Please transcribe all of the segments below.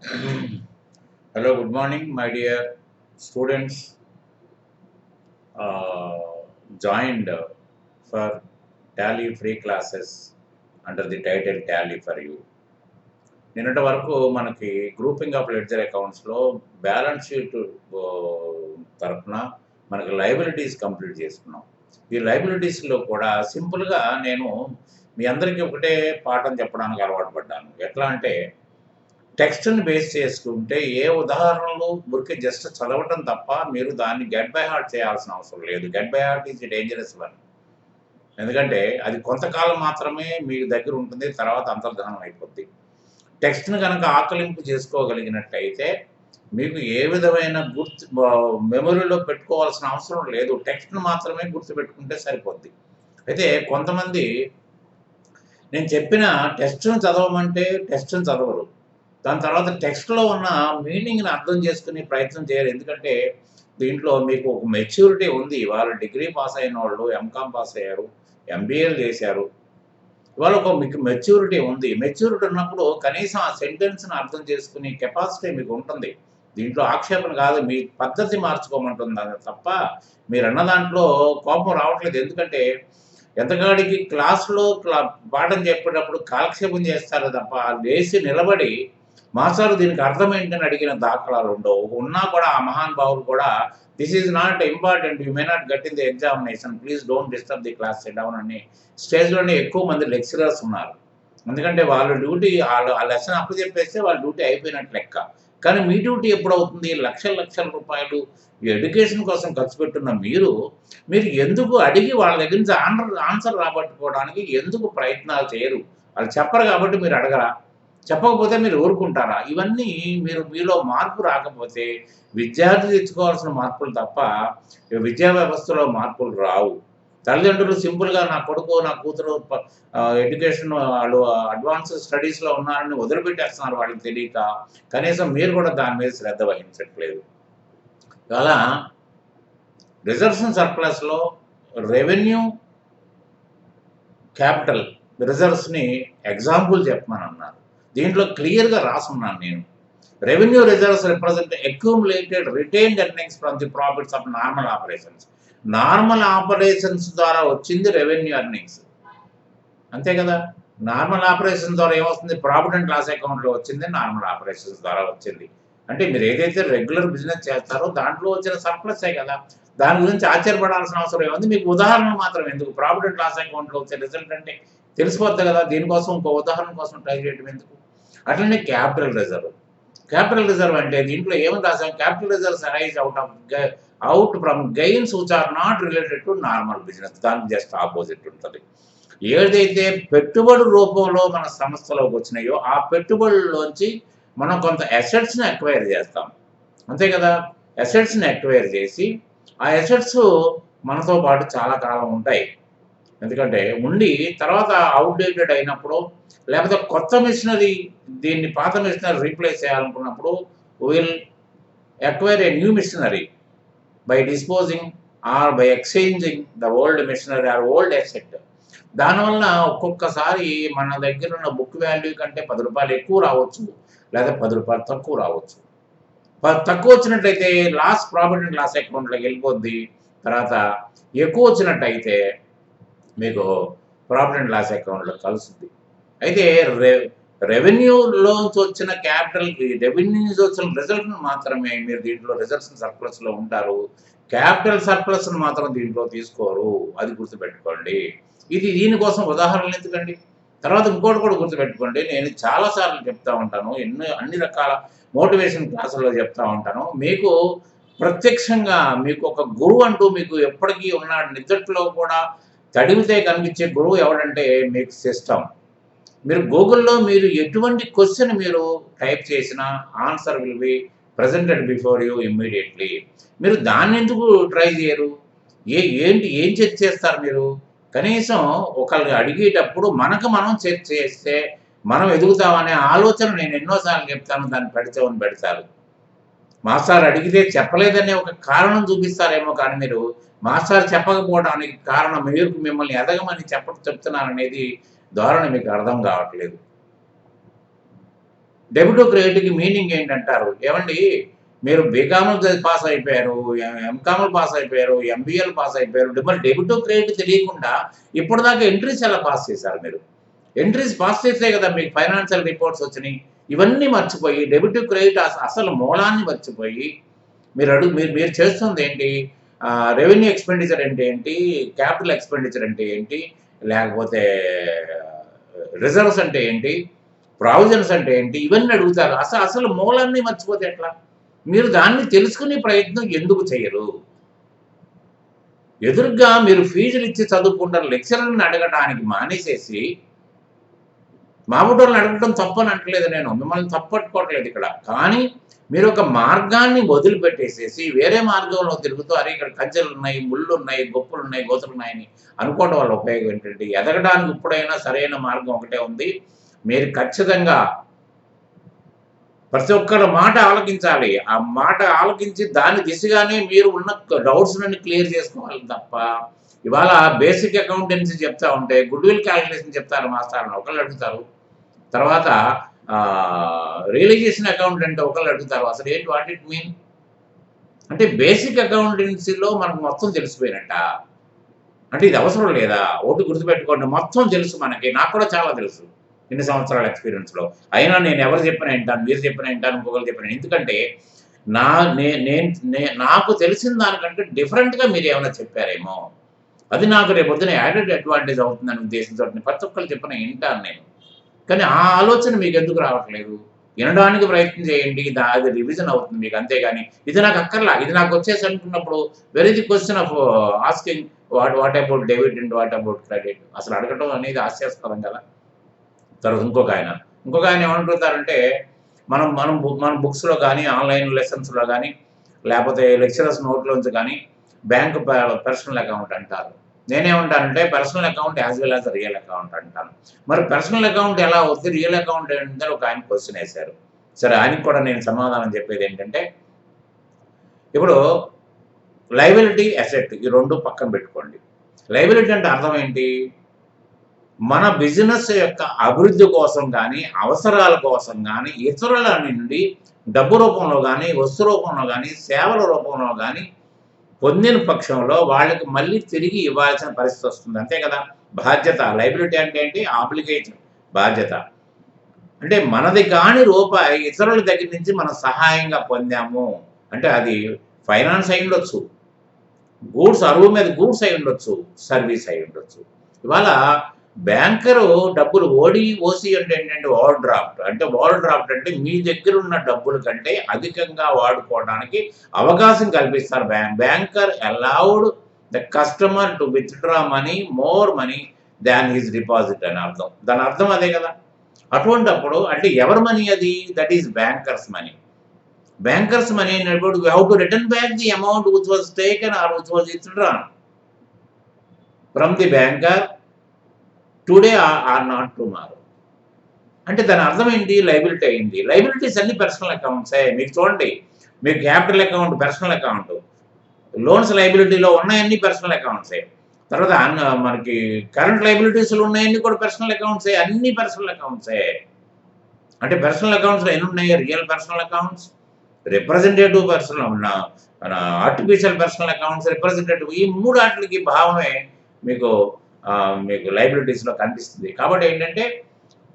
Hello, good morning, my dear students. Uh, Joined for Tally free classes under the title Tally for You. నిన్నటి వరకు మనకి grouping of ledger అకౌంట్స్లో balance sheet తరఫున మనకి liabilities complete చేసుకున్నాం. ఈ లయబిలిటీస్లో కూడా సింపుల్గా నేను మీ అందరికీ ఒకటే పాఠం చెప్పడానికి అలవాటు పడ్డాను. ఎట్లా అంటే టెక్స్ట్‌ని బేస్ చేసుకుంటే ఏ ఉదాహరణలు ఊరికే జస్ట్ చదవటం తప్ప మీరు దాన్ని గెట్ బై హార్ట్ చేయాల్సిన అవసరం లేదు. Get by heart is dangerous one. ఎందుకంటే అది కొంతకాలం మాత్రమే మీ దగ్గర ఉంటుంది. తర్వాత అంతర్ధానం అయిపోద్ది. టెక్స్ట్‌ని గనక ఆకలింపు చేసుకోగలిగినట్టయితే మీకు ఏ విధమైన మెమరీలో పెట్టుకోవాల్సిన అవసరం లేదు. టెక్స్ట్‌ని మాత్రమే గుర్తుపెట్టుకుంటే సరిపోద్ది. అయితే కొంతమంది నేను చెప్పిన టెస్ట్‌ని చదవమంటే టెస్ట్‌ని చదవరు. దాని తర్వాత టెక్స్ట్‌లో ఉన్న మీనింగ్‌ని అర్థం చేసుకునే ప్రయత్నం చేయరు. ఎందుకంటే దీంట్లో మీకు ఒక మెచ్యూరిటీ ఉంది. వాళ్ళు డిగ్రీ పాస్ అయినోళ్ళు, ఎంకామ్ పాస్ అయ్యారు, ఎంబీఏలు చేశారు. ఇవాళ మీకు మెచ్యూరిటీ ఉంది. మెచ్యూరిటీ ఉన్నప్పుడు కనీసం ఆ సెంటెన్స్‌ని అర్థం చేసుకునే కెపాసిటీ మీకు ఉంటుంది. దీంట్లో ఆక్షేపణ కాదు. మీ పద్ధతి మార్చుకోమంటుంది తప్ప మీరన్న దాంట్లో కోపం రావట్లేదు. ఎందుకంటే ఎంతకాడికి క్లాస్‌లో పాఠం చెప్పేటప్పుడు కాలక్షేపం చేస్తారు తప్ప లేసి నిలబడి మాస్టారు దీనికి అర్థం ఏంటని అడిగిన దాఖలాలు ఉండవు. ఉన్నా కూడా ఆ మహానుభావులు కూడా this is not important. You may not get in the examination. Please don't disturb the class SIT down అని స్టేజ్‌లోనే ఎక్కువ మంది లెక్చరర్స్ ఉన్నారు. ఎందుకంటే వాళ్ళ డ్యూటీ ఆ లెసన్ అప్పచెప్పేస్తే వాళ్ళ డ్యూటీ అయిపోయినట్టు లెక్క. కానీ మీ డ్యూటీ ఎప్పుడవుతుంది? లక్షల లక్షల రూపాయలు ఎడ్యుకేషన్ కోసం ఖర్చు పెట్టున్న మీరు ఎందుకు అడిగి వాళ్ళ దగ్గర నుంచి ఆన్సర్ రాబట్టుకోవడానికి ఎందుకు ప్రయత్నాలు చేయరు? వాళ్ళు చెప్పరు కాబట్టి మీరు అడగరా? చెప్పకపోతే మీరు ఊరుకుంటారా? ఇవన్నీ మీలో మార్పు రాకపోతే విద్యార్థి తెచ్చుకోవాల్సిన మార్పులు తప్ప విద్యా వ్యవస్థలో మార్పులు రావు. తల్లిదండ్రులు సింపుల్‌గా నా కొడుకు, నా కూతురు ఎడ్యుకేషన్ వాళ్ళు అడ్వాన్స్ స్టడీస్‌లో ఉన్నారని వదిలిపెట్టేస్తున్నారు వాళ్ళకి తెలియక. కనీసం మీరు కూడా దాని మీద శ్రద్ధ వహించట్లేదు. అలా రిజర్వ్స్ అండ్ సర్ప్లస్‌లో రెవెన్యూ, క్యాపిటల్ రిజర్వ్స్‌ని ఎగ్జాంపుల్ చెప్పమనన్నారు. దీంట్లో క్లియర్‌గా రాసున్నాను నేను. Revenue reserves represent accumulated retained earnings from the profits of normal operations. Normal operations ద్వారా వచ్చింది రెవెన్యూ ఎర్నింగ్స్. అంతే కదా! నార్మల్ ఆపరేషన్స్ ద్వారా ఏమొస్తుంది? ప్రాఫిట్ అండ్ లాస్ అకౌంట్‌లో వచ్చింది నార్మల్ ఆపరేషన్స్ ద్వారా వచ్చింది. అంటే మీరు ఏదైతే రెగ్యులర్ బిజినెస్ చేస్తారో దాంట్లో వచ్చిన సర్ప్లసే కదా! దాని గురించి ఆశ్చర్యపడాల్సిన అవసరం ఏముంది? మీకు ఉదాహరణ మాత్రం ఎందుకు? ప్రాఫిట్ అండ్ లాస్ అకౌంట్‌లో వచ్చే రిజల్ట్ అంటే తెలిసిపోద్ది కదా! దీనికోసం ఇంకో ఉదాహరణ కోసం ట్రై చేయడం ఎందుకు? అట్లనే క్యాపిటల్ రిజర్వ్. క్యాపిటల్ రిజర్వ్ అంటే దీంట్లో ఏమని రాసాం? Capital reserves arise out from gains which are not related to normal business. దానికి జస్ట్ ఆపోజిట్ ఉంటది. ఏదైతే పెట్టుబడి రూపంలో మన సంస్థలోకి వచ్చినాయో ఆ పెట్టుబడుల్లోంచి మనం కొంత అసెట్స్‌ని అక్వైర్ చేస్తాం. అంతే కదా! అసెట్స్‌ని అక్వైర్ చేసి ఆ అసెట్స్ మనతో పాటు చాలా కాలం ఉంటాయి. ఎందుకంటే ఉండి తర్వాత ఔట్‌డేటెడ్ అయినప్పుడు లేకపోతే కొత్త మెషినరీ దీన్ని పాత మెషినరీ రీప్లేస్ చేయాలనుకున్నప్పుడు will acquire a new machinery by disposing or by exchanging the old machinery or old asset. దానివలన ఒక్కొక్కసారి మన దగ్గర ఉన్న బుక్ వాల్యూ కంటే రూ. 10 ఎక్కువ రావచ్చు. లేదా రూ. 10 తక్కువ రావచ్చు. తక్కువ వచ్చినట్లయితే ప్రాఫిట్ అండ్ లాస్ అకౌంట్‌లోకి వెళ్ళిపోద్ది. తర్వాత ఎక్కువ వచ్చినట్టయితే మీకు ప్రాఫిట్ అండ్ లాస్ అకౌంట్‌లో కలుస్తుంది. అయితే రె రెవెన్యూలోంచి వచ్చిన క్యాపిటల్‌కి రెవెన్యూ నుంచి వచ్చిన రిజల్ట్‌ని మాత్రమే మీరు దీంట్లో రిజర్వ్స్ అండ్ సర్ప్లస్‌లో ఉంటారు. క్యాపిటల్ సర్ప్లస్‌ని మాత్రం దీంట్లో తీసుకోరు. అది గుర్తుపెట్టుకోండి. దీనికోసం ఉదాహరణలు ఎందుకండి? తర్వాత ఇంకోటి కూడా గుర్తుపెట్టుకోండి. నేను చాలా సార్లు చెప్తా ఉంటాను. అన్ని రకాల మోటివేషన్ క్లాసుల్లో చెప్తా ఉంటాను. మీకు ప్రత్యక్షంగా మీకు ఒక గురువు అంటూ మీకు ఎప్పటికీ ఉన్నాడు. నిద్దట్లో కూడా తడిమితే కనిపించే గురువు ఎవడంటే మీకు సిస్టమ్. మీరు గూగుల్‌లో మీరు ఎటువంటి క్వెషన్ మీరు టైప్ చేసినా answer will be presented before you immediately. మీరు దాన్నెందుకు ట్రై చేయరు? ఏం చర్చ చేస్తారు మీరు? కనీసం ఒకళ్ళని అడిగేటప్పుడు మనకు మనం చర్చ చేస్తే మనం ఎదుగుతామనే ఆలోచన నేను ఎన్నో సార్లు చెప్తాను. దాన్ని పెడితేవని పెడతారు. మాస్టారు అడిగితే చెప్పలేదనే ఒక కారణం చూపిస్తారేమో కానీ మీరు మాస్టారు చెప్పకపోవడానికి కారణం మిమ్మల్ని ఎదగమని చెప్తున్నారనేది ధోరణి మీకు అర్థం కావట్లేదు. డెబిట్ క్రెడిట్కి మీనింగ్ ఏంటంటారు? ఏమండి, మీరు బీకామ్లు పాస్ అయిపోయారు, ఎంకామ్లు పాస్ అయిపోయారు, ఎంబీఏలు పాస్ అయిపోయారు, మరి డెబిట్ క్రెడిట్ తెలియకుండా ఇప్పటిదాకా ఎంట్రీస్ ఎలా పాస్ చేశారు మీరు? ఎంట్రీస్ పాస్ చేస్తే కదా మీకు ఫైనాన్షియల్ రిపోర్ట్స్ వచ్చినాయి. ఇవన్నీ మర్చిపోయి డెబిట్ క్రెడిట్ అసలు మూలాన్ని మర్చిపోయి మీరు మీరు చేస్తుంది ఏంటి? రెవెన్యూ ఎక్స్పెండిచర్ అంటే ఏంటి? క్యాపిటల్ ఎక్స్పెండిచర్ అంటే ఏంటి? లేకపోతే రిజర్వ్స్ అంటే ఏంటి? ప్రావిజన్స్ అంటే ఏంటి? ఇవన్నీ అడుగుతారు. అసలు మూలాన్ని మర్చిపోతే ఎట్లా? మీరు దాన్ని తెలుసుకునే ప్రయత్నం ఎందుకు చేయరు? ఎదురుగ్గా మీరు ఫీజులు ఇచ్చి చదువుకుంటారు లెక్చరర్‌ని అడగటానికి మానేసేసి, మాబుటోళ్ళని అడగడం తప్పని అంటలేదు నేను. మిమ్మల్ని తప్పట్టుకోవట్లేదు ఇక్కడ. కానీ మీరు ఒక మార్గాన్ని వదిలిపెట్టేసేసి వేరే మార్గంలో తిరుగుతూ అరే ఇక్కడ కంచెలున్నాయి, ముళ్ళున్నాయి, గొప్పులున్నాయి, గోతులున్నాయని అనుకోవడం వల్ల ఉపయోగం ఏంటంటే ఎదగడానికి ఇప్పుడైనా సరైన మార్గం ఒకటే ఉంది. మీరు ఖచ్చితంగా ప్రతి ఒక్కరి మాట ఆలకించాలి. ఆ మాట ఆలకించి దాని దిశగానే మీరు ఉన్న డౌట్స్‌లన్నీ క్లియర్ చేసుకోవాలి తప్ప, ఇవాళ బేసిక్ అకౌంటెన్సీ చెప్తా ఉంటే గుడ్‌విల్ కాలిక్యులేషన్ చెప్తారు మాస్టారులు ఒకళ్ళు అడుగుతారు. తర్వాత రియలైజేషన్ అకౌంట్ అంటే ఒకళ్ళు అడుగుతారు. అసలు ఏంటి వాట్ ఇట్ మీన్? అంటే బేసిక్ అకౌంటెన్సీలో మనకు మొత్తం తెలిసిపోయినట్ట. అంటే ఇది అవసరం లేదా? ఒకటి గుర్తుపెట్టుకోండి, మొత్తం తెలుసు మనకి. నాకు కూడా చాలా తెలుసు ఇన్ని సంవత్సరాల ఎక్స్‌పీరియన్స్‌లో. అయినా నేను ఎవరు చెప్పినా వింటాను, మీరు చెప్పినా వింటాను, ఇంకొకరు చెప్పినా. ఎందుకంటే నా నే నేను నే నాకు తెలిసిన దానికంటే డిఫరెంట్‌గా మీరేమైనా చెప్పారేమో, అది నాకు రేపొద్దున యాడెడ్ అడ్వాంటేజ్ అవుతుందనే ఉద్దేశంతో ప్రతి ఒక్కళ్ళు చెప్పినా వింటాను నేను. కానీ ఆ ఆలోచన మీకెందుకు రావట్లేదు? వినడానికి ప్రయత్నం చేయండి. అది రివిజన్ అవుతుంది మీకు. అంతేగాని ఇది నాకు అక్కర్లా, ఇది నాకు వచ్చేసి అనుకున్నప్పుడు where is the question of asking what about debit and what about credit? అసలు అడగటం అనేది హాస్యాస్పదం కదా! తర్వాత ఇంకొక ఆయన ఏమంటుంటారంటే మన బుక్స్‌లో గానీ, ఆన్‌లైన్ లెసన్స్‌లో గానీ, లేపోతే లెక్చరర్స్ నోట్‌లోంచి గానీ బ్యాంక్ పర్సనల్ అకౌంట్ అంటారు. నేనేమంటానంటే personal account as well as real account అంటాను. మరి పర్సనల్ అకౌంట్ ఎలా అవుద్ది? రియల్ అకౌంట్ ఏంటని ఒక ఆయన క్వెషన్ ఏశారు. సరే ఆయనకి కూడా నేను సమాధానం చెప్పేదేంటంటే, ఇప్పుడు లయబిలిటీ, అసెట్ ఈ 2 పక్కన పెట్టుకోండి. లయబిలిటీ అంటే అర్థం ఏంటి? మన బిజినెస్ యొక్క అభివృద్ధి కోసం గానీ, అవసరాల కోసం గానీ, ఇతరుల నుండి డబ్బు రూపంలో గానీ, వస్తు రూపంలో గానీ, సేవల రూపంలో గానీ పొందిన పక్షంలో వాళ్ళకి మళ్ళీ తిరిగి ఇవ్వాల్సిన పరిస్థితి వస్తుంది. అంతే కదా! బాధ్యత. లయబిలిటీ అంటే ఏంటి? ఆబ్లిగేషన్, బాధ్యత. అంటే మనది కాని రూపాయి ఇతరుల దగ్గర నుంచి మనం సహాయంగా పొందాము అంటే అది ఫైనాన్స్ అయి ఉండొచ్చు, గూడ్స్ అరువు మీద గూడ్స్ అయి ఉండొచ్చు, సర్వీస్ అయి ఉండొచ్చు. ఇవాళ బ్యాంకరు డబ్బులు ఓసి అంటే ఏంటంటే ఓవర్ డ్రాఫ్ట్. అంటే ఓవర్ డ్రాఫ్ట్ అంటే మీ దగ్గర ఉన్న డబ్బుల కంటే అధికంగా వాడుకోవడానికి అవకాశం కల్పిస్తారు. Banker allowed the customer to withdraw money more money than his deposit అని అర్థం. దాని అర్థం అదే కదా! అటువంటప్పుడు అంటే ఎవరి మనీ అది? That is bankers money. Bankers money అన్నప్పుడు you have to return back the amount which was taken or which was withdrawn from the banker today or not tomorrow. అంటే దాని అర్థం ఏంటి? లయబిలిటీ అయింది. లయబిలిటీస్ అన్ని పర్సనల్ అకౌంట్సే. మీకు చూడండి, మీకు capital account personal account, loans లయబిలిటీలో ఉన్నాయన్నీ పర్సనల్ అకౌంట్సే. తర్వాత మనకి కరెంట్ లయబిలిటీస్‌లో ఉన్నాయన్నీ కూడా పర్సనల్ అకౌంట్సే. అన్ని పర్సనల్ అకౌంట్సే. అంటే పర్సనల్ అకౌంట్స్‌లో ఎన్ని ఉన్నాయి? Real personal accounts, representative personal మన ఆర్టిఫిషియల్ పర్సనల్ అకౌంట్స్, రిప్రజెంటేటివ్ ఈ మూడాట్లకి భావమే మీకు మీకు లయబిలిటీస్‌లో కనిపిస్తుంది. కాబట్టి ఏంటంటే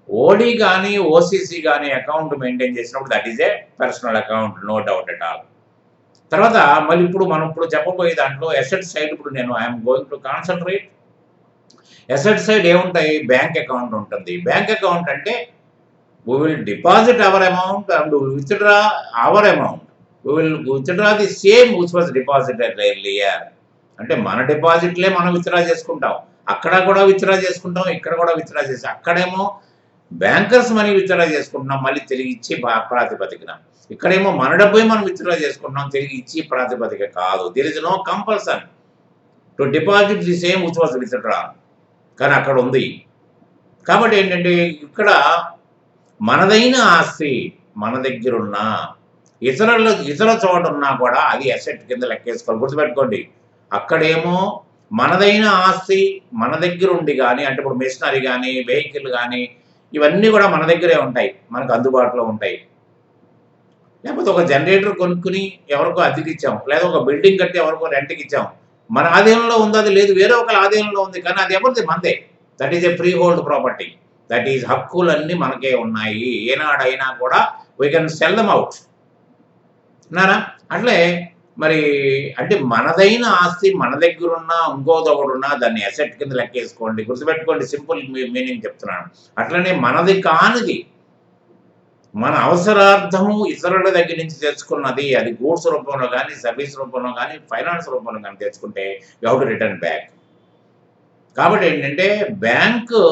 ఓడీ గానీ, ఓసీసీ గానీ అకౌంట్ మెయింటైన్ చేసినప్పుడు that is a personal account, no doubt at all. తర్వాత మళ్ళీ మనం చెప్పబోయే దాంట్లో అసెట్ సైడ్ ఇప్పుడు నేను I'm going to concentrate. Asset side ఏముంటాయి? బ్యాంక్ అకౌంట్ ఉంటుంది. బ్యాంక్ అకౌంట్ అంటే we will deposit our amount and we will withdraw our amount. We will withdraw the same which was deposited earlier. అంటే మన డిపాజిట్లే మనం withdraw చేసుకుంటాం. అక్కడ కూడా విత్‌డ్రా చేసుకుంటాం, ఇక్కడ కూడా విత్‌డ్రా చేసి అక్కడేమో బ్యాంకర్స్ మనీ విత్‌డ్రా చేసుకుంటున్నాం మళ్ళీ తిరిగి ఇచ్చి ప్రాతిపదికన. ఇక్కడేమో మన డబ్బే మనం విత్‌డ్రా చేసుకుంటున్నాం తిరిగి ఇచ్చి ప్రాతిపదిక కాదు. There is no compulsion to deposit the same which was withdrawn. కానీ అక్కడ ఉంది. కాబట్టి ఏంటంటే ఇక్కడ మనదైన ఆస్తి మన దగ్గరున్న ఇతర చోట ఉన్నా కూడా అది అసెట్ కింద లెక్కేసుకోవాలి. గుర్తుపెట్టుకోండి, అక్కడేమో మనదైన ఆస్తి మన దగ్గర ఉండి కానీ అంటే ఇప్పుడు మెషినరీ కానీ, వెహికల్ కానీ, ఇవన్నీ కూడా మన దగ్గరే ఉంటాయి, మనకు అందుబాటులో ఉంటాయి. లేకపోతే ఒక జనరేటర్ కొనుక్కుని ఎవరికో అద్దెకి ఇచ్చాం, లేదా ఒక బిల్డింగ్ కట్టి ఎవరికో రెంట్కి ఇచ్చాం. మన ఆధీనంలో ఉంది, అది లేదు, వేరే ఒకరి ఆధీనంలో ఉంది, కానీ అది ఎవరిది? మనదే. That is a freehold property. That is హక్కులన్నీ మనకే ఉన్నాయి. ఏనాడైనా కూడా we can sell them out. ఉన్నారా? అట్లే మరి అంటే మనదైన ఆస్తి మన దగ్గరున్నా ఇంకోదొకడున్నా దాన్ని అసెట్ కింద లెక్కేసుకోండి. గుర్తుపెట్టుకోండి, సింపుల్ మీనింగ్ చెప్తున్నాను. అట్లనే మనది కానిది మన అవసరార్థము ఇతరుల దగ్గర నుంచి తెచ్చుకున్నది, అది గూడ్స్ రూపంలో కానీ, సర్వీస్ రూపంలో కానీ, ఫైనాన్స్ రూపంలో కానీ తెచ్చుకుంటే you have to return back. కాబట్టి ఏంటంటే బ్యాంకు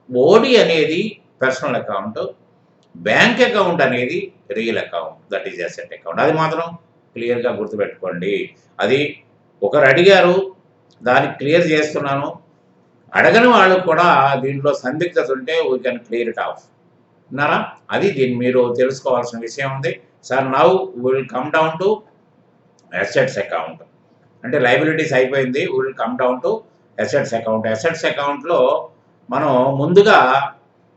ఓడి అనేది పర్సనల్ అకౌంట్, బ్యాంక్ అకౌంట్ అనేది real account, that is asset account. అది మాత్రం క్లియర్గా గుర్తుపెట్టుకోండి. అది ఒకరు అడిగారు, దానికి క్లియర్ చేస్తున్నాను. అడగని వాళ్ళు కూడా దీంట్లో సందిగ్ధత ఉంటే we can clear it of. ఉన్నారా? అది దీన్ని మీరు తెలుసుకోవాల్సిన విషయం ఉంది. Sir now will come down to assets account. అంటే లయబిలిటీస్ అయిపోయింది, will come down to assets account. Assets అకౌంట్లో మనం ముందుగా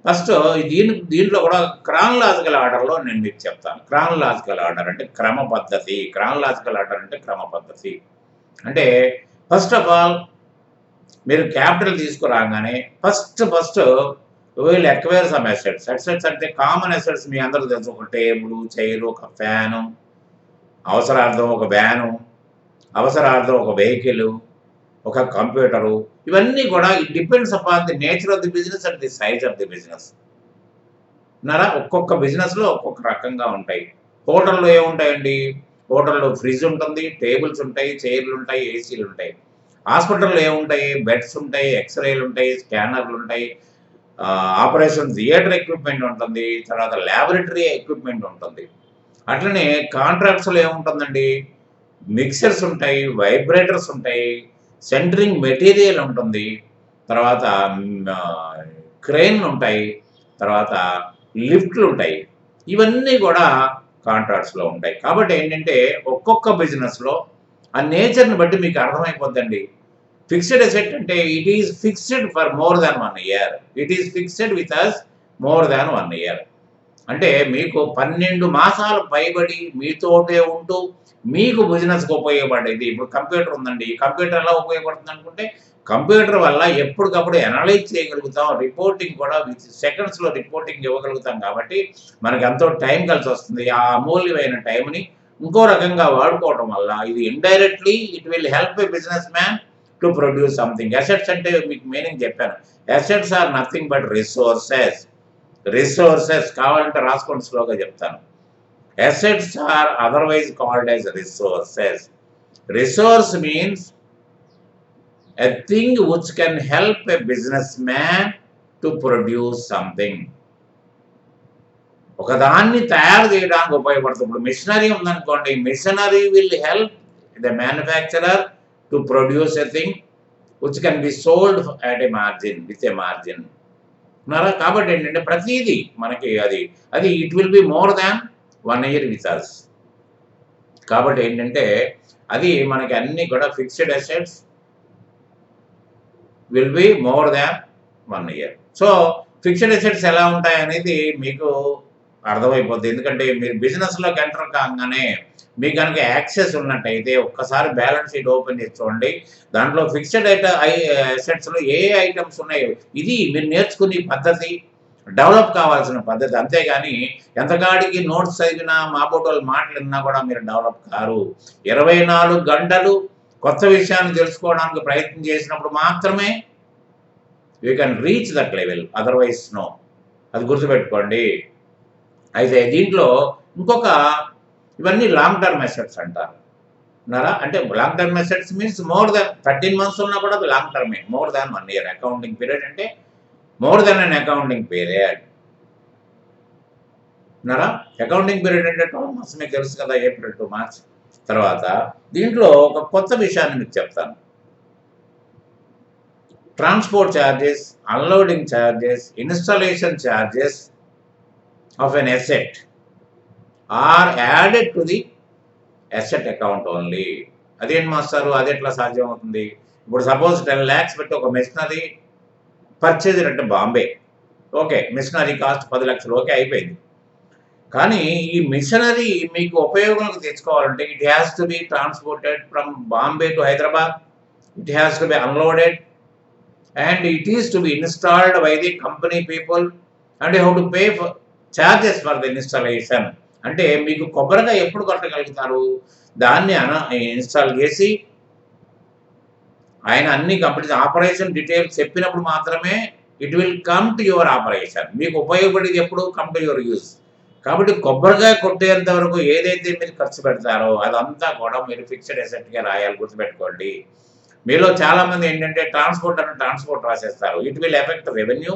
ఫస్ట్ దీంట్లో కూడా క్రానలాజికల్ ఆర్డర్లో నేను మీకు చెప్తాను. క్రానలాజికల్ ఆర్డర్ అంటే క్రమ పద్ధతి. క్రానలాజికల్ ఆర్డర్ అంటే క్రమ పద్ధతి. అంటే ఫస్ట్ ఆఫ్ ఆల్ మీరు క్యాపిటల్ తీసుకురాగానే ఫస్ట్ వీళ్ళు ఎక్వైర్ సమ్ అసెట్స్. అసెట్స్ అంటే కామన్ అసెట్స్ మీ అందరూ తెలుసు. ఒక టేబుల్, చైర్, ఒక ఫ్యాను, అవసరార్థం ఒక వ్యాను, అవసరార్థం ఒక వెహికల్, ఒక కంప్యూటరు. ఇవన్నీ కూడా it depends upon the nature of the business and the size of the business. ఉన్నారా? ఒక్కొక్క బిజినెస్లో ఒక్కొక్క రకంగా ఉంటాయి. హోటల్లో ఏముంటాయండి? హోటల్లో ఫ్రిడ్జ్ ఉంటుంది, టేబుల్స్ ఉంటాయి, చైర్లు ఉంటాయి, ఏసీలు ఉంటాయి. హాస్పిటల్లో ఏముంటాయి? బెడ్స్ ఉంటాయి, ఎక్స్రేలు ఉంటాయి, స్కానర్లు ఉంటాయి, ఆపరేషన్ థియేటర్ ఎక్విప్మెంట్ ఉంటుంది, తర్వాత ల్యాబొరేటరీ ఎక్విప్మెంట్ ఉంటుంది. అట్లనే కాంట్రాక్ట్స్లో ఏముంటుందండి? మిక్సర్స్ ఉంటాయి, వైబ్రేటర్స్ ఉంటాయి, సెంటరింగ్ మెటీరియల్ ఉంటుంది, తర్వాత క్రెయిన్లు ఉంటాయి, తర్వాత లిఫ్ట్లు ఉంటాయి. ఇవన్నీ కూడా కాంట్రాక్ట్స్లో ఉంటాయి. కాబట్టి ఏంటంటే ఒక్కొక్క బిజినెస్లో ఆ నేచర్ని బట్టి మీకు అర్థమైపోద్దండి. ఫిక్స్డ్ అసెట్ అంటే it is fixed for more than 1 year. It is fixed with us more than 1 year. అంటే మీకు 12 మాసాలు పైబడి మీతోటే ఉంటూ మీకు బిజినెస్కి ఉపయోగపడేది. ఇప్పుడు కంప్యూటర్ ఉందండి, ఈ కంప్యూటర్ ఎలా ఉపయోగపడుతుంది అనుకుంటే కంప్యూటర్ వల్ల ఎప్పటికప్పుడు అనలైజ్ చేయగలుగుతాం, రిపోర్టింగ్ కూడా విత్ సెకండ్స్లో రిపోర్టింగ్ ఇవ్వగలుగుతాం. కాబట్టి మనకి ఎంతో టైం కలిసి వస్తుంది. ఆ అమూల్యమైన టైంని ఇంకో రకంగా వాడుకోవడం వల్ల ఇది indirectly it will help a business man to produce something. Assets అంటే మీకు మీనింగ్ చెప్పాను. Assets are nothing but resources. Resources కావాలంటే రాసుకోండి, స్లోగా చెప్తాను. Assets are otherwise called as resources. Resource means a thing which can help a businessman to produce something. ఒకదాన్ని తయారు చేయడానికి ఉపయోగపడుతుంది. ఇప్పుడు మిషనరీ ఉందనుకోండి, machinery will help the manufacturer to produce a thing which can be sold at a margin, with a margin. ఉన్నారా? కాబట్టి ఏంటంటే ప్రతిదీ మనకి అది it will be more than 1 year with us. కాబట్టి ఏంటంటే అది మనకి అన్ని కూడా fixed assets will be more than 1 year. So fixed assets ఎలా ఉంటాయి అనేది మీకు అర్థమైపోద్ది. ఎందుకంటే మీరు బిజినెస్లోకి ఎంటర్ కాగానే మీకు కనుక యాక్సెస్ ఉన్నట్టయితే ఒక్కసారి బ్యాలెన్స్ షీట్ ఓపెన్ చేసి చూడండి. దాంట్లో ఫిక్స్డ్ అసెట్స్లో ఏ ఐటమ్స్ ఉన్నాయో ఇది మీరు నేర్చుకునే పద్ధతి, డెవలప్ కావాల్సిన పద్ధతి. అంతేగాని ఎంతకాడికి నోట్స్ చదివినా మాబోటోళ్ళు మాటలు విన్నా కూడా మీరు డెవలప్ కారు. 24 గంటలు కొత్త విషయాన్ని తెలుసుకోవడానికి ప్రయత్నం చేసినప్పుడు మాత్రమే you can reach that level, otherwise no. అది గుర్తుపెట్టుకోండి. అయితే దీంట్లో ఇంకొక ఇవన్నీ లాంగ్ టర్మ్ అసెట్స్ అంటారు. ఉన్నారా? అంటే long term assets means more than 13 months ఉన్నా కూడా అది లాంగ్ టర్మే, more than 1 year. Accounting period అంటే more than an accounting period. ఉన్నారా? అకౌంటింగ్ పీరియడ్ అంటే 12 months మీకు తెలుసు కదా, April to March. తర్వాత దీంట్లో ఒక కొత్త విషయాన్ని మీకు చెప్తాను. Transport charges, unloading charges, installation charges of an asset are added to the asset account only. అదేంటి మాస్టారు, అది ఎట్లా సాధ్యం అవుతుంది? ఇప్పుడు సపోజ్ 10 lakhs పెట్టి ఒక మెషినరీ పర్చేజ్ అంటే బాంబే ఓకే, మిషనరీ కాస్ట్ 10 లక్షలు, ఓకే, అయిపోయింది. కానీ ఈ మిషనరీ మీకు ఉపయోగంలోకి తెచ్చుకోవాలంటే it has to be transported from Bombay to Hyderabad, it has to be unloaded and it is to be installed by the company people and you have to pay for charges for the installation. అంటే మీకు కొబ్బరిగా ఎప్పుడు కొట్టగలుగుతారు, దాన్ని install చేసి ఆయన అన్ని companies operation details చెప్పినప్పుడు మాత్రమే it will come to your operation. మీకు ఉపయోగపడేది ఎప్పుడు కమ్ టు యువర్ యూస్. కాబట్టి కొబ్బరికాయ కొట్టేంత వరకు ఏదైతే మీరు ఖర్చు పెడతారో అదంతా కూడా మీరు ఫిక్స్డ్ అసెట్గా రాయాలి, గుర్తుపెట్టుకోండి. మీలో చాలామంది ఏంటంటే ట్రాన్స్పోర్ట్ రాసేస్తారు. It will affect revenue,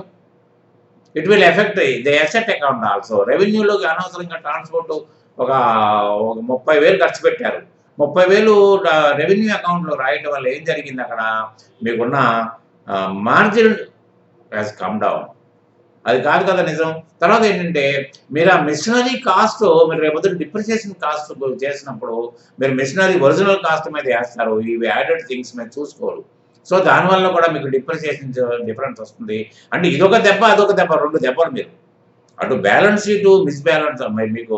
it will affect the asset account also. రెవెన్యూలోకి అనవసరంగా ట్రాన్స్పోర్ట్ ఒక 30,000 ఖర్చు పెట్టారు. 30,000 రెవెన్యూ అకౌంట్లో రాయటం వల్ల ఏం జరిగింది, అక్కడ మీకున్న మార్జిన్ హ్యాస్ కమ్ డౌన్. అది కాదు కదా నిజం. తర్వాత ఏంటంటే మీరు ఆ మిషనరీ కాస్ట్ మీరు రేపొద్దున డిప్రిసియేషన్ కాస్ట్ చేసినప్పుడు మీరు మిషనరీ ఒరిజినల్ కాస్ట్ మీద వేస్తారు, ఇవి యాడెడ్ థింగ్స్ మీద చూసుకోరు. సో దానివల్ల కూడా మీకు డిప్రిసియేషన్ డిఫరెన్స్ వస్తుంది. అంటే ఇదొక దెబ్బ అదొక దెబ్బ, 2 దెబ్బలు. మీరు అటు బ్యాలెన్స్ షీటు మిస్బ్యాలెన్స్ మీకు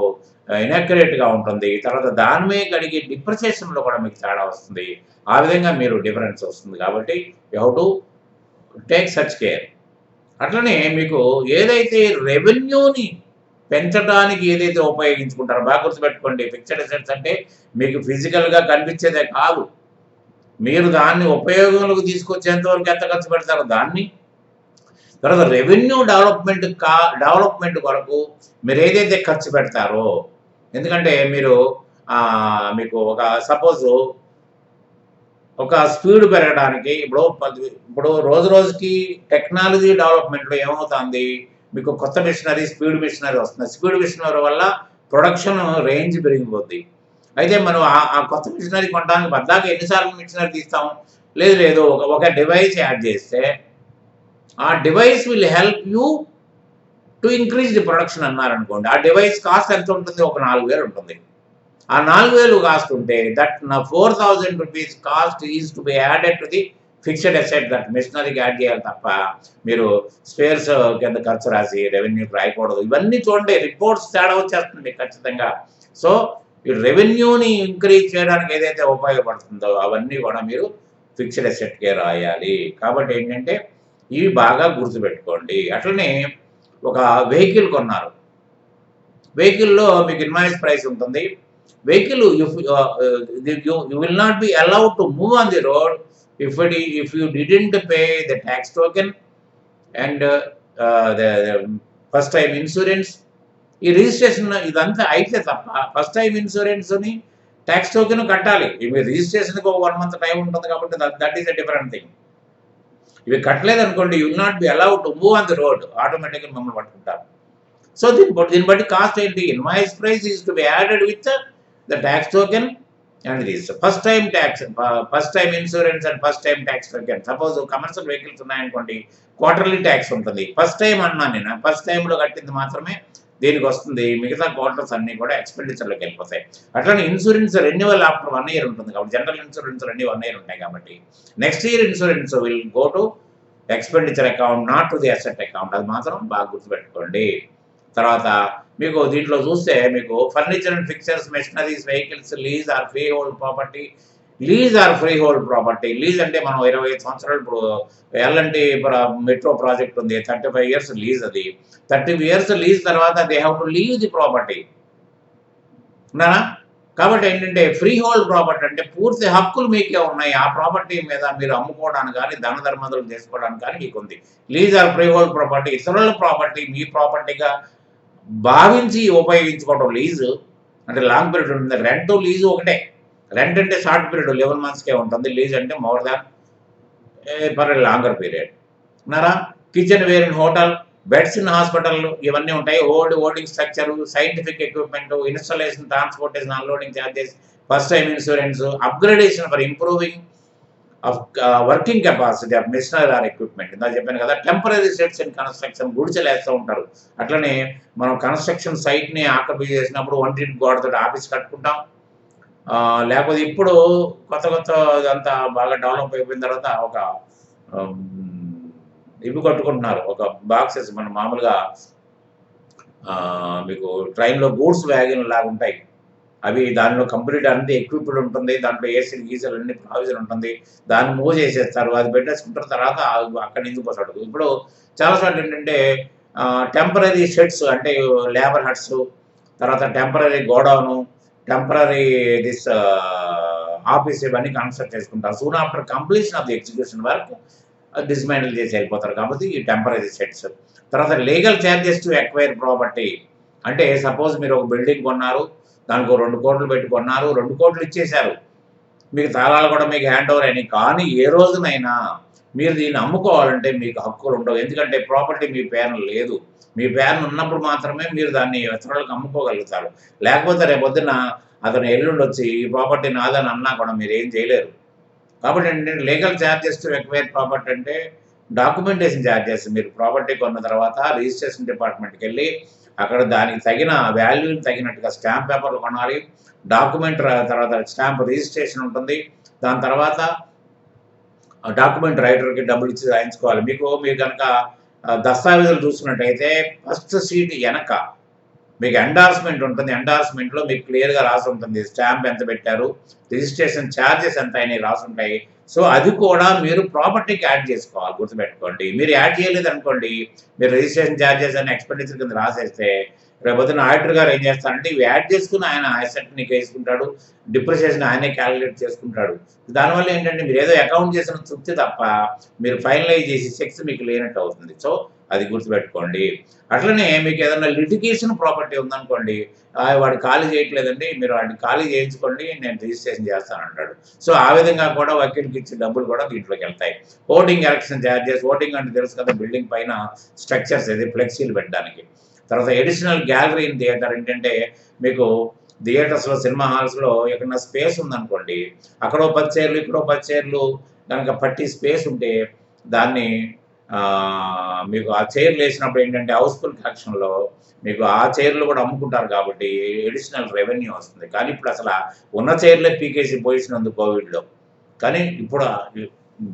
ఇన్యాక్యురేట్గా ఉంటుంది, తర్వాత దాని మీద కలిగే డిప్రిసియేషన్లో కూడా మీకు తేడా వస్తుంది. ఆ విధంగా మీరు డిఫరెన్స్ వస్తుంది. కాబట్టి you have to take such care. అట్లనే మీకు ఏదైతే రెవెన్యూని పెంచడానికి ఏదైతే ఉపయోగించుకుంటారో బాగా గుర్తుపెట్టుకోండి. ఫిక్స్డ్ అసెట్స్ అంటే మీకు ఫిజికల్గా కనిపించేదే కాదు, మీరు దాన్ని ఉపయోగంలోకి తీసుకొచ్చేంత వరకు ఎంత ఖర్చు పెడతారో దాన్ని. తర్వాత రెవెన్యూ డెవలప్మెంట్ కొరకు మీరు ఏదైతే ఖర్చు పెడతారో, ఎందుకంటే మీరు మీకు ఒక సపోజ్ ఒక స్పీడ్ పెరగడానికి ఇప్పుడు రోజు రోజుకి టెక్నాలజీ డెవలప్మెంట్లో ఏమవుతుంది, మీకు కొత్త మిషనరీ స్పీడ్ మిషనరీ వస్తుంది. స్పీడ్ మిషనరీ వల్ల ప్రొడక్షన్ రేంజ్ పెరిగిపోద్ది. అయితే మనం ఆ కొత్త మిషనరీ కొనడానికి బద్దాక ఎన్నిసార్లు మిషనరీ తీస్తాం, లేదు ఒక డివైస్ యాడ్ చేస్తే ఆ device will help you to increase the production అన్నారనుకోండి. ఆ డివైస్ కాస్ట్ ఎంత ఉంటుంది, ఒక 4,000 ఉంటుంది. ఆ 4,000 కాస్ట్ ఉంటే that 4,000 rupees cost is to be added to the fixed asset. That మిషనరీకి యాడ్ చేయాలి తప్ప మీరు స్పేర్స్ కింద ఖర్చు రాసి రెవెన్యూకి రాయకూడదు. ఇవన్నీ చూడండి, రిపోర్ట్స్ తేడా వచ్చేస్తుంది ఖచ్చితంగా. సో ఈ రెవెన్యూని ఇంక్రీజ్ చేయడానికి ఏదైతే ఉపయోగపడుతుందో అవన్నీ కూడా మీరు ఫిక్స్డ్ అసెట్కే రాయాలి. కాబట్టి ఏంటంటే ఇవి బాగా గుర్తుపెట్టుకోండి. అట్లనే ఒక వెహికల్ కొన్నారు, వెహికల్లో మీకు ఇన్వాయిస్ ప్రైస్ ఉంటుంది. Vehicle you will not be allowed to move on the road if you didn't pay the tax token and the first time insurance. ఈ రిజిస్ట్రేషన్ ఇదంతా అయితే తప్ప ఫస్ట్ టైం ఇన్సూరెన్స్ని ట్యాక్స్ టోకెన్ కట్టాలి. ఇవి రిజిస్ట్రేషన్కి ఒక 1 month టైం ఉంటుంది కాబట్టి that is a different thing. ఇవి కట్టలేదు అనుకోండి, you will not be allowed to move on the road, ఆటోమేటిక్గా మిమ్మల్ని పట్టుకుంటారు. సో దీన్ని బట్టి కాస్ట్ ఏంటి, invoice price is to be added with the tax token and this first time tax, first time insurance and first time tax token. Suppose commercial vehicles ఉన్నాయనుకోండి, quarterly tax ఉంటుంది. First time అన్నాను నేను, first టైంలో కట్టింది మాత్రమే దీనికి వస్తుంది, మిగతా క్వార్టర్స్ అన్నీ కూడా ఎక్స్పెండిచర్లోకి వెళ్ళిపోతాయి. అట్లనే ఇన్సూరెన్స్ రెన్యువల్ ఆఫ్టర్ 1 year ఉంటుంది కాబట్టి జనరల్ ఇన్సూరెన్స్ 1 year ఉంటాయి కాబట్టి next year insurance will go to expenditure account, not to the asset account. అది మాత్రం బాగా గుర్తుపెట్టుకోండి. తర్వాత మీకు దీంట్లో చూస్తే మీకు furniture and fixtures, machineries, vehicles, lease or freehold property. Lease or freehold property. Lease అంటే మనం 25 సంవత్సరాలు, ఇప్పుడు ఎల్ఎన్టీ మెట్రో ప్రాజెక్ట్ ఉంది, 35 years లీజ్. అది 30 years లీజ్ తర్వాత they have to leave the property ఉన్నానా. కాబట్టి ఏంటంటే ఫ్రీ హోల్డ్ ప్రాపర్టీ అంటే పూర్తి హక్కులు మీకే ఉన్నాయి, ఆ ప్రాపర్టీ మీద మీరు అమ్ముకోవడానికి కానీ ధన ధర్మదులు చేసుకోవడానికి కానీ మీకు ఉంది. Lease or freehold property, ఇతరుల ప్రాపర్టీ మీ ప్రాపర్టీగా భావించి ఉపయోగించుకోవడం లీజు అంటే లాంగ్ పీరియడ్ ఉంటుంది. రెంట్ లీజు ఒకటే. రెంట్ అంటే షార్ట్ పీరియడ్ 11 monthsకే ఉంటుంది, లీజ్ అంటే more than for longer period ఉన్నారా. Kitchenware in hotel, beds in hospital, ఇవన్నీ ఉంటాయి. Holding structure, scientific equipment, installation, transportation, unloading charges, first time insurance, upgradation for improving of working capacity of machinery or equipment. ఇందా చెప్పాను కదా, temporary sets in construction, గుడిచెలేస్తూ ఉంటారు. అట్లనే మనం construction సైట్ని occupy చేసినప్పుడు వంటింటి గోడతో ఆఫీస్ కట్టుకుంటాం. లేకపోతే ఇప్పుడు కొత్త అంతా బాగా డెవలప్ అయిపోయిన తర్వాత ఒక ఇవి కట్టుకుంటున్నారు. ఒక బాక్సెస్ మన మామూలుగా మీకు ట్రైన్‌లో గూడ్స్ వ్యాగన్ లాగా ఉంటాయి. అవి దానిలో కంప్లీట్ అన్ని ఎక్విప్డ్ ఉంటుంది. దాంట్లో ఏసీలు, గీసీలు అన్ని ప్రావిజన్ ఉంటుంది. దాన్ని మూవ్ చేసేస్తారు. అది పెట్టేసుకుంటారు. తర్వాత అక్కడి నుంచి పోతాడు. ఇప్పుడు చాలా సార్లు ఏంటంటే టెంపరరీ షెడ్స్ అంటే లేబర్ హట్స్, తర్వాత temporary godown, temporary this office ఇవన్నీ కన్స్ట్రక్ట్ చేసుకుంటారు. Soon after completion of the execution work dismantle చేసి వెళ్ళిపోతారు. కాబట్టి ఈ టెంపరరీ షెడ్స్. తర్వాత legal charges to acquire property. అంటే సపోజ్ మీరు ఒక బిల్డింగ్ కొన్నారు. దానికి 2,00,00,000 పెట్టి కొన్నారు. 2,00,00,000 ఇచ్చేశారు. మీకు తాళాలు కూడా మీకు హ్యాండ్ ఓవర్ అయినాయి. కానీ ఏ రోజునైనా మీరు దీన్ని అమ్ముకోవాలంటే మీకు హక్కులు ఉండవు. ఎందుకంటే ప్రాపర్టీ మీ పేరున లేదు. మీ పేరున ఉన్నప్పుడు మాత్రమే మీరు దాన్ని ఇతరులకు అమ్ముకోగలుగుతారు. లేకపోతే రేపొద్దున అతను ఎల్లుండొచ్చి ఈ ప్రాపర్టీ నాదని అన్నా కూడా మీరేం చేయలేరు. కాబట్టి ఏంటంటే legal charges to acquire property అంటే డాక్యుమెంటేషన్ చార్జెస్. మీరు ప్రాపర్టీ కొన్న తర్వాత రిజిస్ట్రేషన్ డిపార్ట్మెంట్కి వెళ్ళి అక్కడ దానికి తగిన వాల్యూని తగినట్టుగా స్టాంప్ పేపర్లు కొనాలి. డాక్యుమెంట్ తర్వాత స్టాంప్ రిజిస్ట్రేషన్ ఉంటుంది. దాని తర్వాత డాక్యుమెంట్ రైటర్కి డబ్బులు ఇచ్చి రాయించుకోవాలి. మీరు కనుక దస్తావేజులు చూసుకున్నట్టయితే ఫస్ట్ సీట్ వెనక మీకు ఎండార్స్మెంట్ ఉంటుంది. ఎండార్స్మెంట్లో మీకు క్లియర్గా రాసి ఉంటుంది. స్టాంప్ ఎంత పెట్టారు, రిజిస్ట్రేషన్ ఛార్జెస్ ఎంత అయినాయి రాసి ఉంటాయి. సో అది కూడా మీరు ప్రాపర్టీకి యాడ్ చేసుకోవాలి. గుర్తుపెట్టుకోండి. మీరు యాడ్ చేయలేదు అనుకోండి, మీరు రిజిస్ట్రేషన్ ఛార్జెస్ అని ఎక్స్పెండిచర్ కింద రాసేస్తే రేపొద్దున ఆడిటర్ గారు ఏం చేస్తారంటే ఇవి యాడ్ చేసుకుని ఆయన అసెట్ నీకు వేసుకుంటాడు. డిప్రిసియేషన్ ఆయనే క్యాలిక్యులేట్ చేసుకుంటాడు. దానివల్ల ఏంటంటే మీరు ఏదో అకౌంట్ చేసిన తృప్తి తప్ప మీరు ఫైనలైజ్ చేసి చెక్స్ మీకు లేనట్టు అవుతుంది. సో అది గుర్తుపెట్టుకోండి. అట్లనే మీకు ఏదైనా లిటిగేషన్ ప్రాపర్టీ ఉందనుకోండి, వాడు ఖాళీ చేయట్లేదండి, మీరు వాడిని ఖాళీ చేయించుకోండి, నేను రిజిస్ట్రేషన్ చేస్తానంటాడు. సో ఆ విధంగా కూడా వకీల్కి ఇచ్చే డబ్బులు కూడా దీంట్లోకి వెళ్తాయి. Hoarding erection charges. హోర్డింగ్ అంటే తెలుసు కదా, బిల్డింగ్ పైన స్ట్రక్చర్స్ ఇది ఫ్లెక్సీలు పెట్టడానికి. తర్వాత ఎడిషనల్ గ్యాలరీ ఇన్ థియేటర్. ఏంటంటే మీకు థియేటర్స్లో, సినిమా హాల్స్లో ఎక్కడన్నా స్పేస్ ఉందనుకోండి, అక్కడో 10 చైర్లు ఇక్కడో 10 చైర్లు కనుక పట్టి స్పేస్ ఉంటే దాన్ని మీకు ఆ చైర్లు వేసినప్పుడు ఏంటంటే హౌస్ఫుల్ కలెక్షన్లో మీకు ఆ చైర్లు కూడా అమ్ముకుంటారు కాబట్టి ఎడిషనల్ రెవెన్యూ వస్తుంది. కానీ ఇప్పుడు అసలు ఉన్న చైర్లే పీకేసి పొజిషన్ ఉంది కోవిడ్లో. కానీ ఇప్పుడు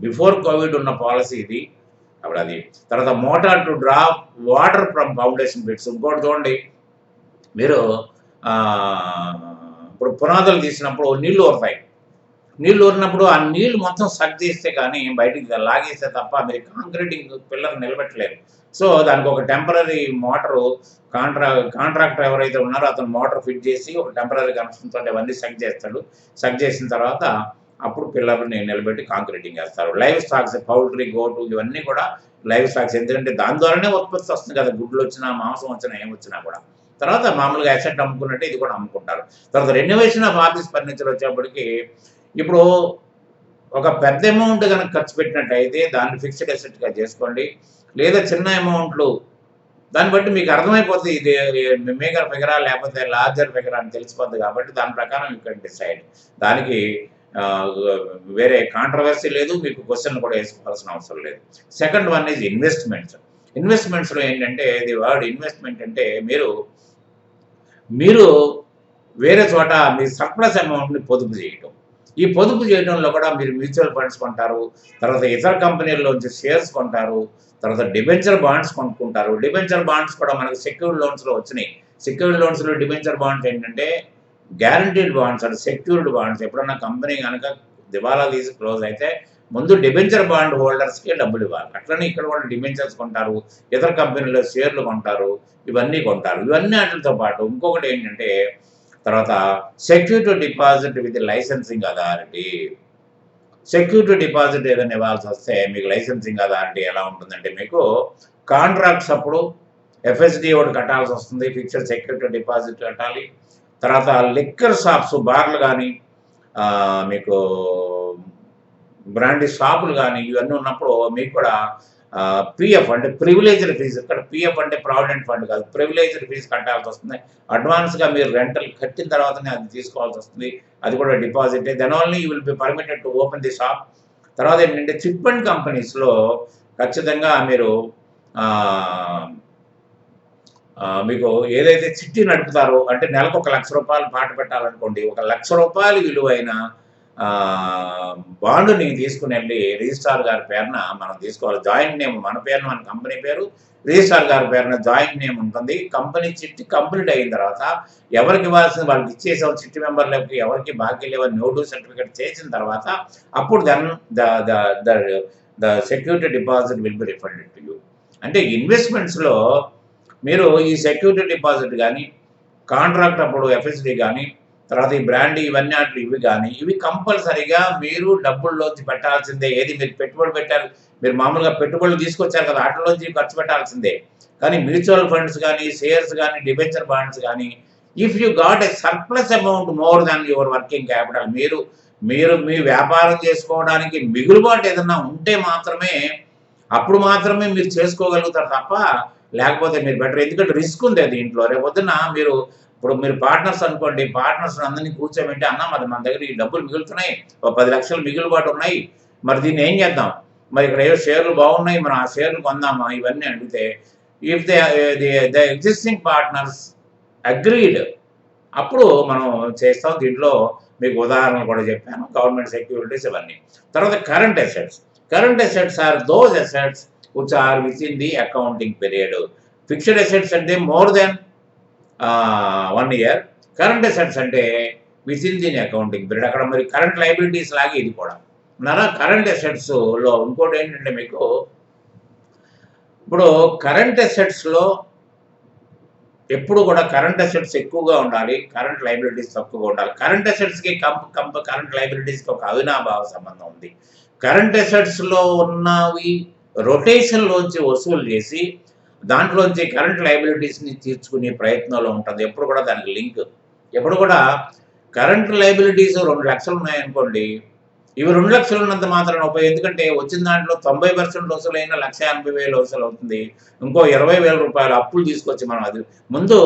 బిఫోర్ కోవిడ్ ఉన్న పాలసీ ఇది. అప్పుడు అది తర్వాత motor to draw water from foundation bits. ఇంకోటి చూడండి, మీరు ఇప్పుడు పునాదులు తీసినప్పుడు నీళ్లు ఊరుతాయి. నీళ్లు ఊరినప్పుడు ఆ నీళ్లు మొత్తం సక్ చేస్తే కానీ బయటికి లాగేస్తే తప్ప మీరు కాంక్రీటింగ్ పిల్లర్ నిలబెట్టలేరు. సో దానికి ఒక టెంపరరీ మోటారు కాంట్రాక్టర్ ఎవరైతే ఉన్నారో అతను మోటార్ ఫిట్ చేసి ఒక టెంపరరీ కనెక్షన్తో అవన్నీ సక్ చేస్తాడు. సక్ చేసిన తర్వాత అప్పుడు పిల్లర్ని నిలబెట్టి కాంక్రీటింగ్ చేస్తారు. లైవ్ స్టాక్స్, పౌల్ట్రీ, గోటు ఇవన్నీ కూడా లైవ్ స్టాక్స్. ఎందుకంటే దాని ద్వారానే ఉత్పత్తి వస్తుంది కదా, గుడ్లు వచ్చినా మాంసం వచ్చినా ఏమొచ్చినా కూడా. తర్వాత మామూలుగా అసెట్ అమ్ముకున్నట్టే ఇది కూడా అమ్ముకుంటారు. తర్వాత రెన్యువేషన్ ఆఫ్ ఆఫీస్ ఫర్నిచర్ వచ్చేప్పటికి ఇప్పుడు ఒక పెద్ద అమౌంట్ కనుక ఖర్చు పెట్టినట్టయితే దాన్ని ఫిక్స్డ్ అసెట్గా చేసుకోండి. లేదా చిన్న అమౌంట్లు దాన్ని బట్టి మీకు అర్థమైపోతుంది ఇది మేగర్ ఫిగరా లేకపోతే లార్జర్ ఫిగరా అని తెలిసిపోద్ది. కాబట్టి దాని ప్రకారం యూ కెన్ డిసైడ్. దానికి వేరే కాంట్రవర్సీ లేదు, మీకు క్వశ్చన్లు కూడా వేసుకోవాల్సిన అవసరం లేదు. Second one is investments. ఇన్వెస్ట్మెంట్స్లో ఏంటంటే ఇది వర్డ్ ఇన్వెస్ట్మెంట్ అంటే మీరు వేరే చోట మీ సర్ప్లస్ అమౌంట్ని పొదుపు చేయటం. ఈ పొదుపు చేయడంలో కూడా మీరు మ్యూచువల్ ఫండ్స్ కొంటారు, తర్వాత ఇతర కంపెనీల్లోంచి షేర్స్ కొంటారు, తర్వాత డిబెంచర్ బాండ్స్ కొనుక్కుంటారు. డిబెంచర్ బాండ్స్ కూడా మనకు సెక్యూర్డ్ లోన్స్లో వచ్చినాయి. సెక్యూర్డ్ లోన్స్లో డిబెంచర్ బాండ్స్ ఏంటంటే గ్యారంటీడ్ బాండ్స్ అంటే సెక్యూర్డ్ బాండ్స్. ఎప్పుడన్నా కంపెనీ కనుక దివాలా తీసి క్లోజ్ అయితే ముందు డిబెంచర్ బాండ్ హోల్డర్స్కే డబ్బులు ఇవ్వాలి. అట్లనే ఇక్కడ కూడా డిబెంచర్స్ కొంటారు, ఇతర కంపెనీలో షేర్లు కొంటారు, ఇవన్నీ కొంటారు. ఇవన్నీ వాటితో పాటు ఇంకొకటి ఏంటంటే తర్వాత security deposit with licensing authority. Security deposit ఏదైనా ఇవ్వాల్సి వస్తే మీకు లైసెన్సింగ్ అథారిటీ ఎలా ఉంటుందంటే మీకు కాంట్రాక్ట్స్ అప్పుడు ఎఫ్ఎస్డి ఒకటి కట్టాల్సి వస్తుంది, ఫిక్స్డ్ సెక్యూరిటీ డిపాజిట్ కట్టాలి. తర్వాత లిక్కర్ షాప్స్, బార్లు కానీ మీకు బ్రాండీ షాపులు కానీ ఇవన్నీ ఉన్నప్పుడు మీకు కూడా పిఎఫ్ అంటే ప్రివిలేజ్డ్ ఫీజు. ఇక్కడ పిఎఫ్ అంటే ప్రావిడెంట్ ఫండ్ కాదు, ప్రివిలేజ్డ్ ఫీజు కట్టాల్సి వస్తుంది. అడ్వాన్స్గా మీరు రెంటల్ కట్టిన తర్వాతనే అది తీసుకోవాల్సి వస్తుంది. అది కూడా deposit. Then only you will be permitted to open the shop. తర్వాత ఏంటంటే చిట్ ఫండ్ కంపెనీస్లో ఖచ్చితంగా మీరు మీకు ఏదైతే చిట్టి నడుపుతారో అంటే నెలకు 1,00,000 రూపాయలు పాటు పెట్టాలనుకోండి, 1,00,000 రూపాయలు విలువైన బాండుని తీసుకుని వెళ్ళి రిజిస్ట్రార్ గారి పేరున మనం తీసుకోవాలి. జాయింట్ నేమ్ మన పేరున, మన కంపెనీ పేరు, రిజిస్ట్రార్ గారి పేరున జాయింట్ నేమ్ ఉంటుంది. కంపెనీ చిట్టి కంప్లీట్ అయిన తర్వాత ఎవరికి ఇవ్వాల్సింది వాళ్ళకి ఇచ్చేసాం, చిట్టి మెంబర్లకు ఎవరికి బాకీ లేవని నో డ్యూ సర్టిఫికేట్ చేసిన తర్వాత అప్పుడు then the security deposit will be refunded to you. అంటే ఇన్వెస్ట్మెంట్స్లో మీరు ఈ సెక్యూరిటీ డిపాజిట్ కానీ, కాంట్రాక్ట్ అప్పుడు ఎఫ్ఎస్డి కానీ, తర్వాత ఈ బ్రాండ్ ఇవన్నీ ఇవి కానీ, ఇవి కంపల్సరీగా మీరు డబ్బుల్లోంచి పెట్టాల్సిందే. ఏది మీరు పెట్టుబడి పెట్టారు, మీరు మామూలుగా పెట్టుబడులు తీసుకొచ్చారు కదా, వాటిలోంచి ఖర్చు పెట్టాల్సిందే. కానీ మ్యూచువల్ ఫండ్స్ కానీ, షేర్స్ కానీ, డిబెంచర్ బాండ్స్ కానీ, if you got a surplus amount more than your working capital, మీరు మీ వ్యాపారం చేసుకోవడానికి మిగులుబాటు ఏదన్నా ఉంటే మాత్రమే, అప్పుడు మాత్రమే మీరు చేసుకోగలుగుతారు తప్ప లేకపోతే మీరు బెటర్. ఎందుకంటే రిస్క్ ఉంది దీంట్లో. రేపు పొద్దున్న మీరు పార్ట్నర్స్ అనుకోండి, పార్ట్నర్స్ అందరినీ కూర్చోబెట్టి అన్న మరి మన దగ్గర ఈ డబ్బులు మిగులుతున్నాయి, ఒక 10 లక్షలు మిగులుబాటు ఉన్నాయి, మరి దీన్ని ఏం చేద్దాం, మరి ఇక్కడ ఏవో షేర్లు బాగున్నాయి, మనం ఆ షేర్లు కొందామా, ఇవన్నీ అడిగితే if the existing partners agreed, అప్పుడు మనం చేస్తాం. దీంట్లో మీకు ఉదాహరణలు కూడా చెప్పాను, గవర్నమెంట్ సెక్యూరిటీస్ ఇవన్నీ. తర్వాత current assets are those assets which are within the accounting period. Fixed assets అంటే more than 1 year, current assets అంటే within the accounting period. అక్కడ మరి కరెంట్ లైబిలిటీస్ లాగే ఇది కూడా ఉన్నారా. కరెంట్ అసెట్స్లో ఇంకోటి ఏంటంటే మీకు ఇప్పుడు కరెంట్ అసెట్స్లో ఎప్పుడు కూడా కరెంట్ అసెట్స్ ఎక్కువగా ఉండాలి, కరెంట్ లైబిలిటీస్ తక్కువగా ఉండాలి. కరెంట్ అసెట్స్కి కరెంట్ లైబిలిటీస్కి ఒక అవినాభావ సంబంధం ఉంది. కరెంట్ అసెట్స్లో ఉన్నవి రొటేషన్లోంచి వసూలు చేసి దాంట్లోంచి కరెంట్ లైబిలిటీస్ని తీర్చుకునే ప్రయత్నంలో ఉంటుంది. ఎప్పుడు కూడా దానికి లింక్. ఎప్పుడు కూడా కరెంట్ లైబిలిటీస్ 2 లక్షలు ఉన్నాయనుకోండి, ఇవి 2 లక్షలు ఉన్నంత మాత్రం ఉపయోగం. ఎందుకంటే వచ్చిన దాంట్లో 90% వసూలైన 1,80,000 వసూలు అవుతుంది. ఇంకో 20,000 రూపాయలు అప్పులు తీసుకొచ్చి మనం అది ముందు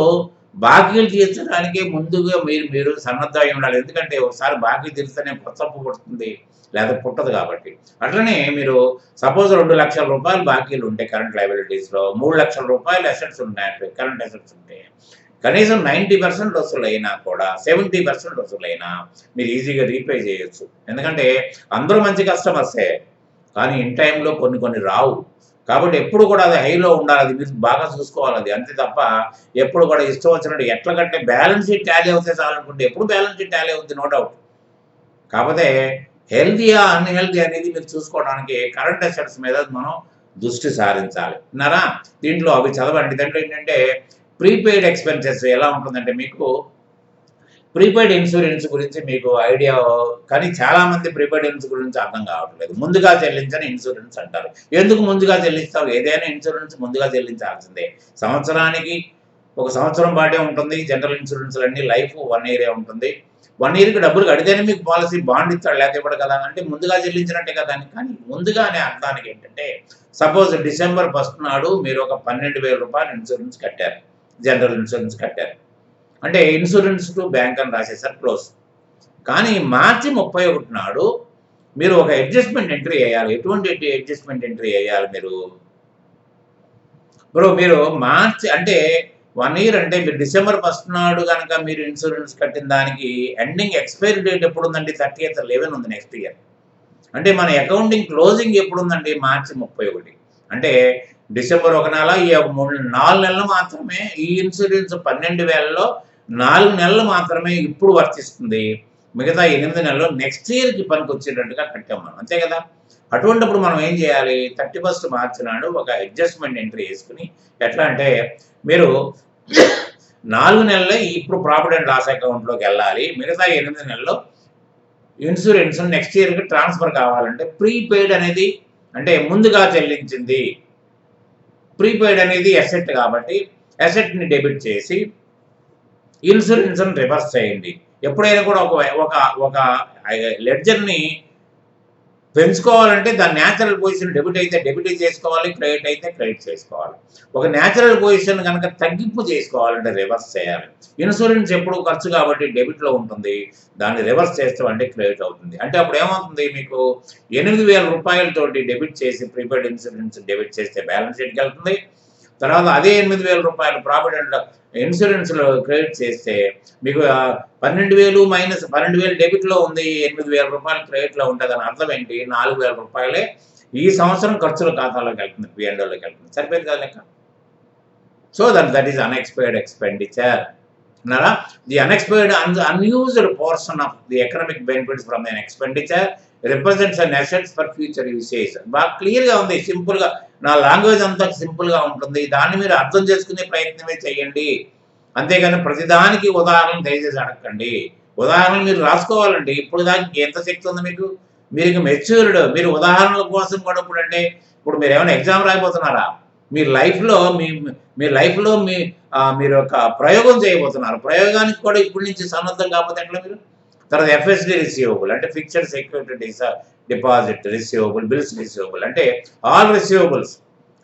బాకీలు తీర్చడానికి ముందుగా మీరు సన్నద్ధమై ఉండాలి. ఎందుకంటే ఒకసారి బాకీ తీర్స్తేనే కొత్త అప్పు పుడుతుంది, లేదా పుట్టదు కాబట్టి. అట్లనే మీరు సపోజ్ 2 లక్షల రూపాయలు బాకీలు ఉంటే కరెంట్ లైబిలిటీస్లో 3 లక్షల రూపాయలు అసెట్స్ ఉన్నాయి, కరెంట్ అసెట్స్ ఉంటే కనీసం 90% వసూలైనా కూడా 70% వసూలైనా మీరు ఈజీగా రీపే చేయొచ్చు. ఎందుకంటే అందరూ మంచి కస్టమర్సే, కానీ ఇన్ టైంలో కొన్ని రావు. కాబట్టి ఎప్పుడు కూడా అది హైలో ఉండాలి, అది మీరు బాగా చూసుకోవాలి. అది అంతే తప్ప ఎప్పుడు కూడా ఇష్టం వచ్చినట్టు ఎట్లా కంటే బ్యాలెన్స్ షీట్ టాలీ అవుతే చాలనుకుంటే ఎప్పుడు బ్యాలెన్స్ షీట్ టాలీ అవుతుంది, నో డౌట్. కాకపోతే హెల్తీయా అన్హెల్తీ అనేది మీరు చూసుకోవడానికి కరెంట్ అసెట్స్ మీద మనం దృష్టి సారించాలి అన్నారా. దీంట్లో అవి చదవండి. దాంట్లో ఏంటంటే ప్రీపెయిడ్ ఎక్స్పెన్సెస్ ఎలా ఉంటుందంటే మీకు ప్రీపెయిడ్ ఇన్సూరెన్స్ గురించి మీకు ఐడియా, కానీ చాలామంది ప్రీపెయిడ్ ఇన్సూరెన్స్ గురించి అర్థం కావట్లేదు. ముందుగా చెల్లించని ఇన్సూరెన్స్ అంటారు. ఎందుకు ముందుగా చెల్లిస్తావు? ఏదైనా ఇన్సూరెన్స్ ముందుగా చెల్లించాల్సిందే. సంవత్సరానికి 1 సంవత్సరం పాటే ఉంటుంది. జనరల్ ఇన్సూరెన్స్లన్నీ లైఫ్ 1 ఇయరే ఉంటుంది. 1 ఇయర్కి డబ్బులు కడితేనే మీకు పాలసీ బాండ్ ఇస్తాడు, లేకపోతే ఇవ్వడు కదా. అంటే ముందుగా చెల్లించినట్టే కదా అని. కానీ ముందుగా అనే అర్థానికి ఏంటంటే సపోజ్ December 1 నాడు మీరు ఒక 12,000 రూపాయలు ఇన్సూరెన్స్ కట్టారు, జనరల్ ఇన్సూరెన్స్ కట్టారు. అంటే ఇన్సూరెన్స్ టు బ్యాంక్ అని రాసేసారు, క్లోజ్. కానీ మార్చి 31 నాడు మీరు ఒక అడ్జస్ట్మెంట్ ఎంట్రీ వేయాలి. ఎటువంటి అడ్జస్ట్మెంట్ ఎంట్రీ వేయాలి మీరు మార్చి అంటే 1 ఇయర్ అంటే మీరు December 1 నాడు కనుక మీరు ఇన్సూరెన్స్ కట్టిన దానికి ఎండింగ్ ఎక్స్పైరీ డేట్ ఎప్పుడు ఉందండి? 30/11 ఉంది నెక్స్ట్ ఇయర్. అంటే మన అకౌంటింగ్ క్లోజింగ్ ఎప్పుడు ఉందండి? మార్చి 31. అంటే డిసెంబర్ 1 నెల, ఈ 4 నెలలు మాత్రమే ఈ ఇన్సూరెన్స్ 12,000లో 4 నెలలు మాత్రమే ఇప్పుడు వర్తిస్తుంది. మిగతా 8 నెలలు నెక్స్ట్ ఇయర్కి పనికి వచ్చేటట్టుగా కట్టాం మనం, అంతే కదా. అటువంటిప్పుడు మనం ఏం చేయాలి? 31 మార్చి నాడు ఒక అడ్జస్ట్మెంట్ ఎంట్రీ వేసుకుని, ఎట్లా అంటే మీరు 4 నెలలే ఇప్పుడు ప్రాఫిట్ అండ్ లాస్ అకౌంట్లోకి వెళ్ళాలి, మిగతా 8 నెలల్లో ఇన్సూరెన్స్ నెక్స్ట్ ఇయర్కి ట్రాన్స్ఫర్ కావాలంటే ప్రీపెయిడ్ అనేది అంటే ముందుగా చెల్లించింది. ప్రీపెయిడ్ అనేది అసెట్ కాబట్టి అసెట్ని డెబిట్ చేసి ఇన్సూరెన్స్ని రివర్స్ చేయండి. ఎప్పుడైనా కూడా ఒక లెడ్జర్ని పెంచుకోవాలంటే దాని న్యాచురల్ పొజిషన్ డెబిట్ అయితే డెబిట్ చేసుకోవాలి, క్రెడిట్ అయితే క్రెడిట్ చేసుకోవాలి. ఒక న్యాచురల్ పొజిషన్ కనుక తగ్గింపు చేసుకోవాలంటే రివర్స్ చేయాలి. ఇన్సూరెన్స్ ఎప్పుడు ఖర్చు కాబట్టి డెబిట్లో ఉంటుంది, దాన్ని రివర్స్ చేస్తామంటే క్రెడిట్ అవుతుంది. అంటే అప్పుడు ఏమవుతుంది? మీకు 8,000 రూపాయలతోటి డెబిట్ చేసి ప్రీపెయిడ్ ఇన్సూరెన్స్ డెబిట్ చేస్తే బ్యాలెన్స్ షీట్కి వెళ్తుంది. తర్వాత అదే 8,000 రూపాయలు ప్రావిడెంట్ ఇన్సూరెన్స్లో క్రెడిట్ చేస్తే మీకు 12,000 మైనస్ 12,000 డెబిట్లో ఉంది, 8,000 రూపాయలు క్రెడిట్లో ఉంటుంది. అని అర్థం ఏంటి? 4,000 రూపాయలే ఈ సంవత్సరం ఖర్చుల ఖాతాలోకి వెళ్తుంది, పిఎన్ఎల్లోకి వెళ్తుంది. సరిపోయింది కదా లెక్క. So that is unexpired expenditure. అన్నారా? The unexpired unused portion of the economic benefits from an expenditure represents an assets for future usage. బాగా క్లియర్గా ఉంది, సింపుల్గా. నా లాంగ్వేజ్ అంతా సింపుల్గా ఉంటుంది, దాన్ని మీరు అర్థం చేసుకునే ప్రయత్నమే చేయండి. అంతేగాని ప్రతిదానికి ఉదాహరణలు దయచేసి అడగండి. ఉదాహరణలు మీరు రాసుకోవాలండి. ఇప్పుడు దాకా ఎంత శక్తి ఉంది మీకు? మీరు ఇక మెచ్యూర్డ్. మీరు ఉదాహరణల కోసం కూడా ఇప్పుడు మీరు ఏమైనా ఎగ్జామ్ రాయిపోతున్నారా? మీ లైఫ్లో మీరు ఒక ప్రయోగం చేయబోతున్నారు. ప్రయోగానికి కూడా ఇప్పటి నుంచి సన్నద్ధం కాకపోతే ఎట్లా మీరు? తర్వాత ఎఫ్ఎస్డి రిసీవబుల్ అంటే fixed securities deposit receivable, bills receivable అంటే ఆల్ రిసీవబుల్స్.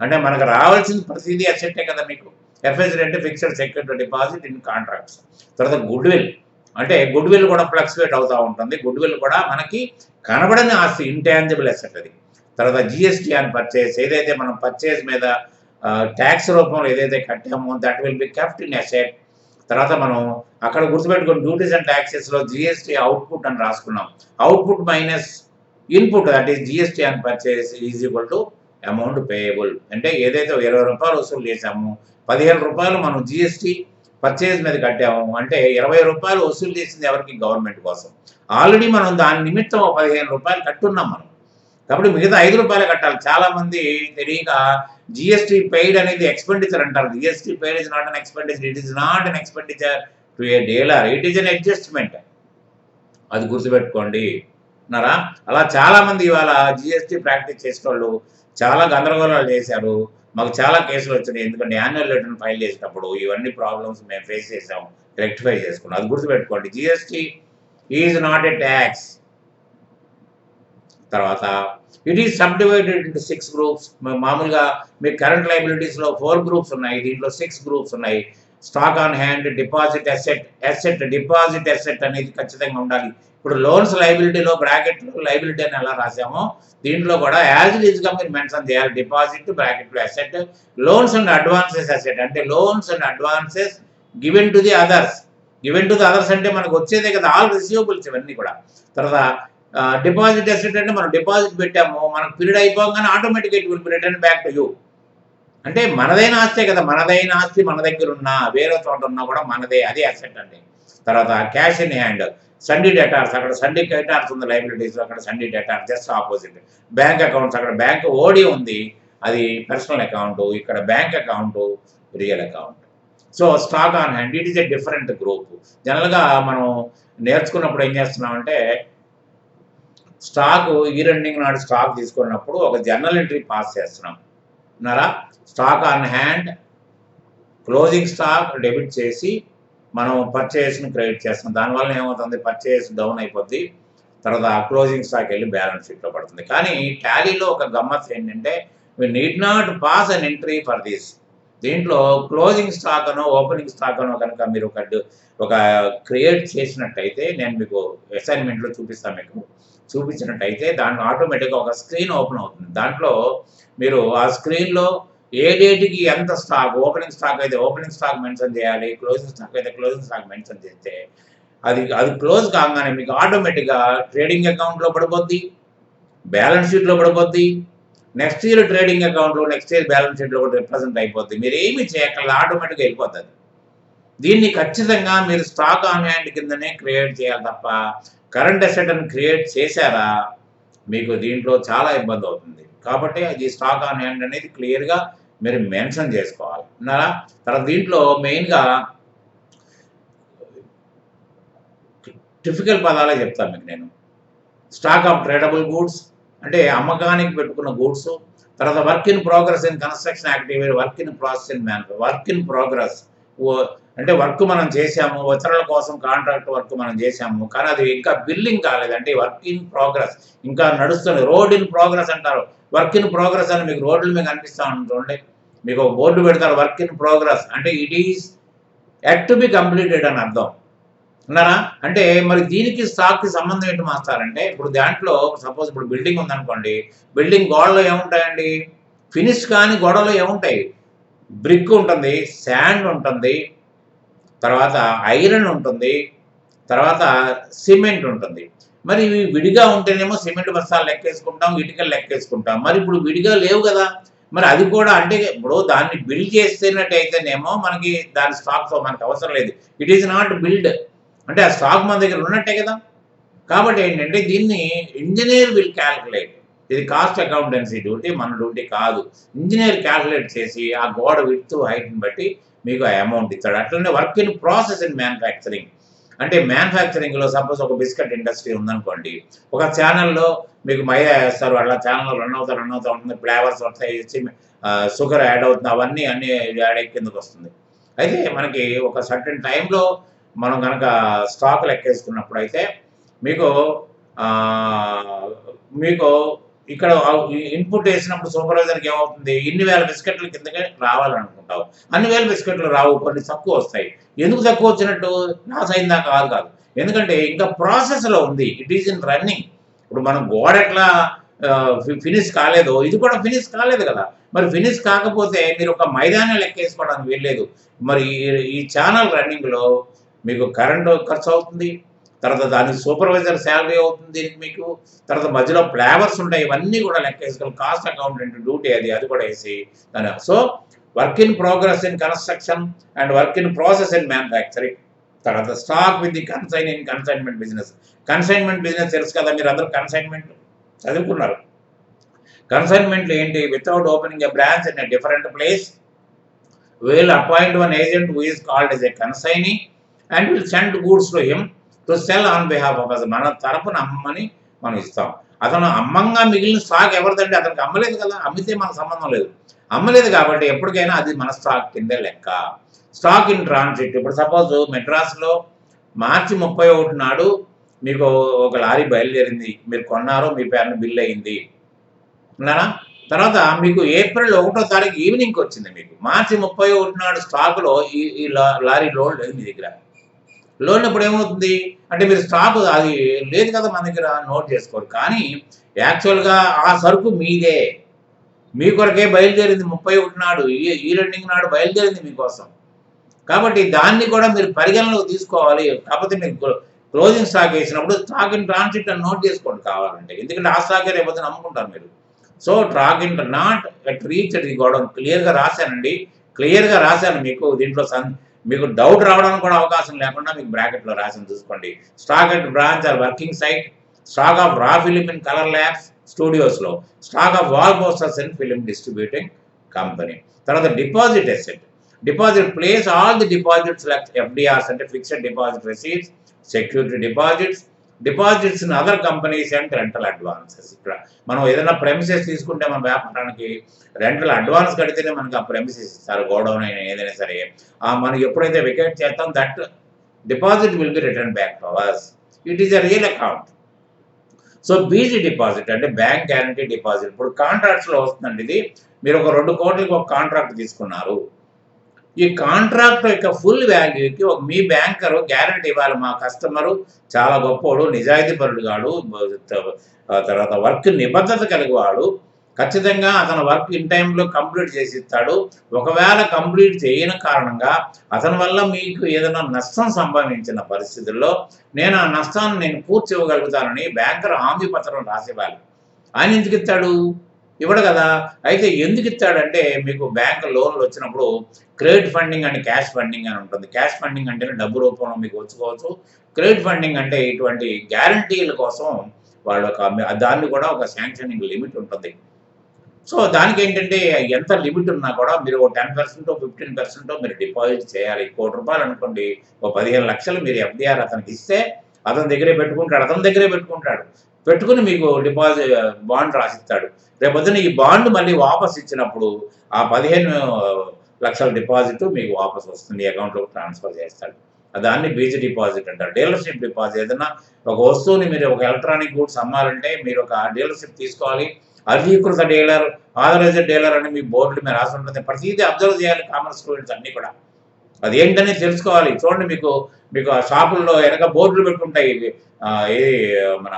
అంటే మనకు రావాల్సిన ప్రతిదీ అసెట్టే కదా మీకు. ఎఫ్ఎస్డి అంటే fixed security deposit in contracts. తర్వాత గుడ్ విల్ అంటే గుడ్ విల్ కూడా ఫ్లక్చువేట్ అవుతూ ఉంటుంది. గుడ్ విల్ కూడా మనకి కనబడని ఆస్తి, ఇంటాంజిబుల్ అసెట్ అది. తర్వాత జిఎస్టీ అని పర్చేస్, ఏదైతే మనం పర్చేస్ మీద ట్యాక్స్ రూపంలో ఏదైతే కట్టామో that will be kept in asset. తర్వాత మనం అక్కడ గుర్తుపెట్టుకుని డ్యూటీస్ అండ్ ట్యాక్సెస్లో జిఎస్టీ అవుట్పుట్ అని రాసుకున్నాం. Output minus input that is GST అని purchase is equal to amount payable. అంటే ఏదైతే 20 రూపాయలు వసూలు చేసాము, 15 రూపాయలు మనం జిఎస్టీ పర్చేజ్ మీద కట్టాము. అంటే 20 రూపాయలు వసూలు చేసింది ఎవరికి? గవర్నమెంట్ కోసం. ఆల్రెడీ మనం దాని నిమిత్తం 15 రూపాయలు కట్టున్నాం మనం. కాబట్టి మిగతా 5 రూపాయలు కట్టాలి. చాలామంది తెలియక జిఎస్టీ పెయిడ్ అనేది ఎక్స్పెండిచర్ అంటారు. GST paid is not an expenditure. It is not an expenditure to A dealer, it is an adjustment. అది గుర్తుపెట్టుకోండి అన్నారా? అలా చాలామంది ఇవాళ జిఎస్టీ ప్రాక్టీస్ చేసేవాళ్ళు చాలా గందరగోళాలు చేశారు. మాకు చాలా కేసులు వచ్చినాయి. ఎందుకంటే యాన్యువల్ రిటర్న్ ఫైల్ చేసేటప్పుడు ఇవన్నీ ప్రాబ్లమ్స్ మేము ఫేస్ చేసాం, రెక్టిఫై చేసుకున్నాం. అది గుర్తుపెట్టుకోండి. GST is not a tax. తర్వాత it is subdivided into 6 groups. మామూలుగా మీకు కరెంట్ లైబిలిటీస్లో 4 గ్రూప్స్ ఉన్నాయి, దీంట్లో 6 గ్రూప్స్ ఉన్నాయి. Stock on hand, deposit asset deposit asset అనేది ఖచ్చితంగా ఉండాలి. ఇప్పుడు లోన్స్ లైబిలిటీలో బ్రాకెట్లో లైబిలిటీ అని ఎలా రాసామో దీంట్లో కూడా యాజ్ ఇట్ ఈజ్గా మీరు మెన్షన్ చేయాలి. డిపాజిట్ బ్రాకెట్లో asset, loans and advances asset అంటే loans and advances given to the others. Given to the others అంటే మనకు వచ్చేదే కదా ఆల్ రిసీవబుల్స్ ఇవన్నీ కూడా. తర్వాత డిపాజిట్ అసెట్ అంటే మనం డిపాజిట్ పెట్టాము, మనకు పీరియడ్ అయిపోగానే ఆటోమేటిక్గా it will be return back to you. అంటే మనదైన ఆస్తే కదా, మనదైన ఆస్తి మన దగ్గర ఉన్నా వేరే చోట ఉన్నా కూడా మనదే, అది అసెట్ అండి. తర్వాత cash in hand, sundry debtors, అక్కడ సండీ డేటార్స్ ఉంది లైబిలిటీస్, అక్కడ sundry debtor just opposite. Bank accounts, అక్కడ బ్యాంక్ ఓడి ఉంది, అది పర్సనల్ అకౌంట్, ఇక్కడ bank account real account. So stock on hand it is a different group. జనరల్గా మనం నేర్చుకున్నప్పుడు ఏం చేస్తున్నామంటే స్టాక్ ఇయర్ ఎండింగ్ నాడు స్టాక్ తీసుకున్నప్పుడు ఒక జర్నల్ ఎంట్రీ పాస్ చేస్తున్నాం ఉన్నారా? Stock on hand closing stock debit చేసి మనం పర్చేస్ని క్రెడిట్ చేస్తాం. దానివల్ల ఏమవుతుంది? పర్చేస్ డౌన్ అయిపోద్ది. తర్వాత క్లోజింగ్ స్టాక్ వెళ్ళి బ్యాలెన్స్ షీట్లో పడుతుంది. కానీ టాలీలో ఒక గమ్మత్ ఏంటంటే we need not pass an entry for this. దీంట్లో క్లోజింగ్ స్టాక్ అనో ఓపెనింగ్ స్టాక్ అనో కనుక మీరు ఒక క్రియేట్ చేసినట్టయితే, నేను మీకు అసైన్మెంట్లో చూపిస్తాను, మీకు చూపించినట్టయితే దాంట్లో ఆటోమేటిక్గా ఒక స్క్రీన్ ఓపెన్ అవుతుంది. దాంట్లో మీరు ఆ స్క్రీన్లో ఏ డేట్కి ఎంత స్టాక్, ఓపెనింగ్ స్టాక్ అయితే ఓపెనింగ్ స్టాక్ మెన్షన్ చేయాలి, క్లోజింగ్ స్టాక్ అయితే క్లోజింగ్ స్టాక్ మెన్షన్ చేస్తే అది క్లోజ్ కాగానే మీకు ఆటోమేటిక్గా ట్రేడింగ్ అకౌంట్లో పడిపోద్ది, బ్యాలెన్స్ షీట్లో పడిపోద్ది, నెక్స్ట్ ఇయర్ ట్రేడింగ్ అకౌంట్లో నెక్స్ట్ ఇయర్ బ్యాలెన్స్ షీట్లో కూడా రిప్రజెంట్ అయిపోద్ది. మీరు ఏమి చేయక్కర్లేదు, ఆటోమేటిక్గా వెళ్ళిపోతుంది. దీన్ని ఖచ్చితంగా మీరు స్టాక్ ఆన్ హ్యాండ్ కిందనే క్రియేట్ చేయాలి తప్ప కరెంట్ అసెట్ అని క్రియేట్ చేశారా మీకు దీంట్లో చాలా ఇబ్బంది అవుతుంది. కాబట్టి అది స్టాక్ ఆన్ హ్యాండ్ అనేది క్లియర్గా మీరు మెన్షన్ చేసుకోవాలి ఉన్నారా? తర్వాత దీంట్లో మెయిన్గా టిపికల్ పదాలే చెప్తాను మీకు నేను. స్టాక్ ఆఫ్ ట్రేడబుల్ గూడ్స్ అంటే అమ్మకానికి పెట్టుకున్న గూడ్స్. తర్వాత work in progress in construction activity, work in process in manufacturing. Work in progress అంటే వర్క్ మనం చేసాము, ఇతరుల కోసం కాంట్రాక్ట్ వర్క్ మనం చేసాము, కానీ అది ఇంకా బిల్లింగ్ కాలేదు, అంటే వర్క్ ఇన్ ప్రోగ్రెస్ ఇంకా నడుస్తుంది. రోడ్ ఇన్ ప్రోగ్రెస్ అంటారు. వర్క్ ఇన్ ప్రోగ్రెస్ అని మీకు రోడ్లు మీకు అనిపిస్తూ ఉంటుంది చూడండి, మీకు ఒక బోర్డు పెడతారు వర్క్ ఇన్ ప్రోగ్రెస్ అంటే it is at to be completed అని అర్థం ఉన్నారా? అంటే మరి దీనికి స్టాక్కి సంబంధం ఏంటి మాస్తారంటే, ఇప్పుడు దాంట్లో సపోజ్ ఇప్పుడు బిల్డింగ్ ఉందనుకోండి, బిల్డింగ్ గోడలో ఏముంటాయండి? ఫినిష్ కానీ గోడలో ఏముంటాయి? బ్రిక్ ఉంటుంది, శాండ్ ఉంటుంది, తర్వాత ఐరన్ ఉంటుంది, తర్వాత సిమెంట్ ఉంటుంది. మరి ఇవి విడిగా ఉంటేనేమో సిమెంట్ బస్తాలు లెక్కేసుకుంటాం, ఇటుకలు లెక్కేసుకుంటాం. మరి ఇప్పుడు విడిగా లేవు కదా! మరి అది కూడా అంటే ఇప్పుడు దాన్ని బిల్డ్ చేస్తున్నట్టయితేనేమో మనకి దాని స్టాక్‌తో మనకు అవసరం లేదు. It is not build. అంటే ఆ స్టాక్ మన దగ్గర ఉన్నట్టే కదా! కాబట్టి ఏంటంటే దీన్ని ఇంజినీర్ విల్ కాలిక్యులేట్. ఇది కాస్ట్ అకౌంటెన్సీ డ్యూటీ, మన డ్యూటీ కాదు. ఇంజినీర్ కాలిక్యులేట్ చేసి ఆ గోడ విడ్త్, హైట్‌ని బట్టి మీకు ఆ అమౌంట్ ఇస్తాడు. అట్లనే work in process in manufacturing. అంటే మ్యానుఫ్యాక్చరింగ్‌లో సపోజ్ ఒక బిస్కెట్ ఇండస్ట్రీ ఉందనుకోండి. ఒక ఛానెల్‌లో మీకు మైదా ఏస్తారు. అట్లా ఛానెల్‌లో రన్ అవుతా ఉంటుంది. ఫ్లేవర్స్ వస్తాయి. షుగర్ యాడ్ అవుతుంది. అన్నీ యాడ్ అయ్యి కిందకొస్తుంది. అయితే మనకి ఒక సర్టెన్ టైమ్‌లో మనం గనక స్టాక్ లెక్కేసుకున్నప్పుడైతే మీకు ఆహ్, మీకు ఇక్కడ ఇన్పుట్ వేసినప్పుడు సూపర్వైజర్‌కి ఏమవుతుంది? ఇన్ని వేల బిస్కెట్‌లు కిందకే రావాలనుకుంటావు. అన్ని వేల బిస్కెట్‌లు రావు. కొన్ని తక్కువొస్తాయి. ఎందుకు తక్కువొచ్చినట్టు? లాస్ అయిందా? కాదు. ఎందుకంటే ఇంకా ప్రాసెస్‌లో ఉంది. It is in running. ఇప్పుడు మనం గోడ ఎట్లా ఫినిష్ కాలేదో ఇది కూడా ఫినిష్ కాలేదు కదా! మరి ఫినిష్ కాకపోతే మీరు ఒక మైదానే లెక్కేసుకోవడానికి వీల్లేదు. మరి ఈ ఛానల్ రన్నింగ్‌లో మీకు కరెంటు ఖర్చవుతుంది. తర్వాత దానికి సూపర్వైజర్ సాలరీ అవుతుంది దీనికి మీకు. తర్వాత మధ్యలో ఫ్లేవర్స్ ఉంటాయి. ఇవన్నీ కూడా లెక్కేసుకోవాలి. కాస్ట్ అకౌంటెంట్ డ్యూటీ అది కూడా ఏసి దాని so, work in progress in construction and work in process in manufacturing. తర్వాత stock with the consignment business. Consignment business తెలుసు కదా! మీరందరూ కన్సైన్మెంట్ చదువుకున్నారు. కన్సైన్మెంట్‌లు ఏంటి? Without opening a branch in a different place, will appoint one agent who is called as a consignee and will send goods to him to sell on behalf of us. మన తరపున అమ్మని మనం ఇస్తాం. అతను అమ్మంగా మిగిలిన స్టాక్ ఎవరిదంటే అతనికి అమ్మలేదు కదా! అమ్మితే మనకు సంబంధం లేదు. అమ్మలేదు కాబట్టి ఎప్పటికైనా అది మన స్టాక్ కిందే లెక్క. Stock in transit. ఇప్పుడు సపోజ్ మెడ్రాస్‌లో మార్చి 31 నాడు మీకు ఒక లారీ బయలుదేరింది. మీరు కొన్నారు. మీ పేరున బిల్ అయింది. ఉన్నారా? తర్వాత మీకు ఏప్రిల్ 1 తారీఖు ఈవినింగ్‌కి వచ్చింది మీకు. మార్చి 31 నాడు స్టాక్‌లో ఈ ఈ లారీ లోడ్ లేదు మీ దగ్గర. లోడినప్పుడు ఏమవుతుంది? అంటే మీరు స్టాక్ అది లేదు కదా మన దగ్గర నోట్ చేసుకోరు. కానీ యాక్చువల్‌గా ఆ సరుకు మీదే. మీ కొరకే బయలుదేరింది 31 నాడు. ఈ రెండింగ్ నాడు బయలుదేరింది మీకోసం. కాబట్టి దాన్ని కూడా మీరు పరిగణనలోకి తీసుకోవాలి. కాకపోతే మీకు క్లోజింగ్ స్టాక్ ఏసినప్పుడు స్టాక్ ఇన్ ట్రాన్సిట్ అని నోట్ చేసుకోండి కావాలంటే. ఎందుకంటే ఆ స్టాకే రేపొద్దున అమ్ముకుంటారు మీరు. So, truck in not at reach the godown. క్లియర్‌గా రాశానండి. క్లియర్‌గా రాశాను మీకు. దీంట్లో మీకు డౌట్ రావడానికి కూడా అవకాశం లేకుండా మీకు బ్రాకెట్‌లో రాసాను చూసుకోండి. Stock at branch or working site, stock of raw film in colour labs స్టూడియోస్‌లో, stock of wall posters in film distributing company. తర్వాత deposit asset. Deposit place all the deposits like FDRs అంటే fixed deposit receipts, security deposits in other companies and rental advances. ఇక్కడ మనం ఏదైనా premises తీసుకుంటే మన వ్యాపారానికి rental advance కడితేనే మనకు ఆ ప్రెమిసెస్ ఇస్తారు. గోడౌన్ అయినా ఏదైనా సరే. మనం ఎప్పుడైతే వెకేట్ చేస్తాం that deposit will be return back to us. It is a real account. So, BG deposit అంటే బ్యాంక్ గ్యారంటీ డిపాజిట్. ఇప్పుడు కాంట్రాక్ట్స్‌లో వస్తుందండి ఇది. మీరు ఒక 2 కోట్లకి ఒక కాంట్రాక్ట్ తీసుకున్నారు. ఈ కాంట్రాక్ట్ యొక్క ఫుల్ వాల్యూకి మీ బ్యాంకరు గ్యారంటీ ఇవ్వాలి. మా కస్టమరు చాలా గొప్పోడు, నిజాయితీపరుడు గాడు, తర్వాత వర్క్ నిబద్ధత కలిగినవాడు. ఖచ్చితంగా అతను వర్క్ ఇన్ టైమ్‌లో కంప్లీట్ చేసి ఇస్తాడు. ఒకవేళ కంప్లీట్ చేయని కారణంగా అతని వల్ల మీకు ఏదైనా నష్టం సంభవించిన పరిస్థితుల్లో నేను ఆ నష్టాన్ని పూడ్చి ఇవ్వగలుగుతానని బ్యాంకర్ హామీ పత్రం రాసివ్వాలి. ఆయన ఎందుకు ఇస్తాడు? ఇవ్వడు కదా! అయితే ఎందుకు ఇస్తాడంటే మీకు బ్యాంక్ లోన్‌లు వచ్చినప్పుడు క్రెడిట్ ఫండింగ్ అని, క్యాష్ ఫండింగ్ అని ఉంటుంది. క్యాష్ ఫండింగ్ అంటేనే డబ్బు రూపంలో మీకు వచ్చుకోవచ్చు. క్రెడిట్ ఫండింగ్ అంటే ఇటువంటి గ్యారంటీల కోసం వాళ్ళు దాన్ని కూడా ఒక శాంక్షనింగ్ లిమిట్ ఉంటుంది. సో, దానికేంటంటే ఎంత లిమిట్ ఉన్నా కూడా మీరు ఓ 10%, 15% మీరు డిపాజిట్ చేయాలి. రూ. 1,00,000 అనుకోండి. ఓ 15,00,000 మీరు ఎఫ్‌డిఆర్ అతనికి ఇస్తే అతని దగ్గరే పెట్టుకుంటాడు. పెట్టుకొని మీకు బాండ్ రాసిస్తాడు. రేపొద్దున ఈ బాండ్ మళ్ళీ వాపస్ ఇచ్చినప్పుడు ఆ 15,00,000 డిపాజిట్ మీకు వాపస్ వస్తుంది. అకౌంట్‌లోకి ట్రాన్స్‌ఫర్ చేస్తాడు. దాన్ని బీజీ డిపాజిట్ అంటారు. Dealership deposit. ఏదైనా ఒక వస్తువుని మీరు ఒక ఎలక్ట్రానిక్ గూడ్స్ అమ్మాలంటే మీరు ఒక డీలర్‌షిప్ తీసుకోవాలి. అధీకృత డీలర్, ఆథరైజ్డ్ డీలర్ అని మీ బోర్డుల మీద రాసి ఉంటుంది. ప్రతీదీ అబ్జర్వ్ చేయాలి కామర్స్ స్టూడెంట్స్ అన్నీ కూడా. అదేంటని తెలుసుకోవాలి. చూడండి మీకు ఆ షాపుల్లో వెనక బోర్డులు పెట్టుకుంటాయి. ఇది మన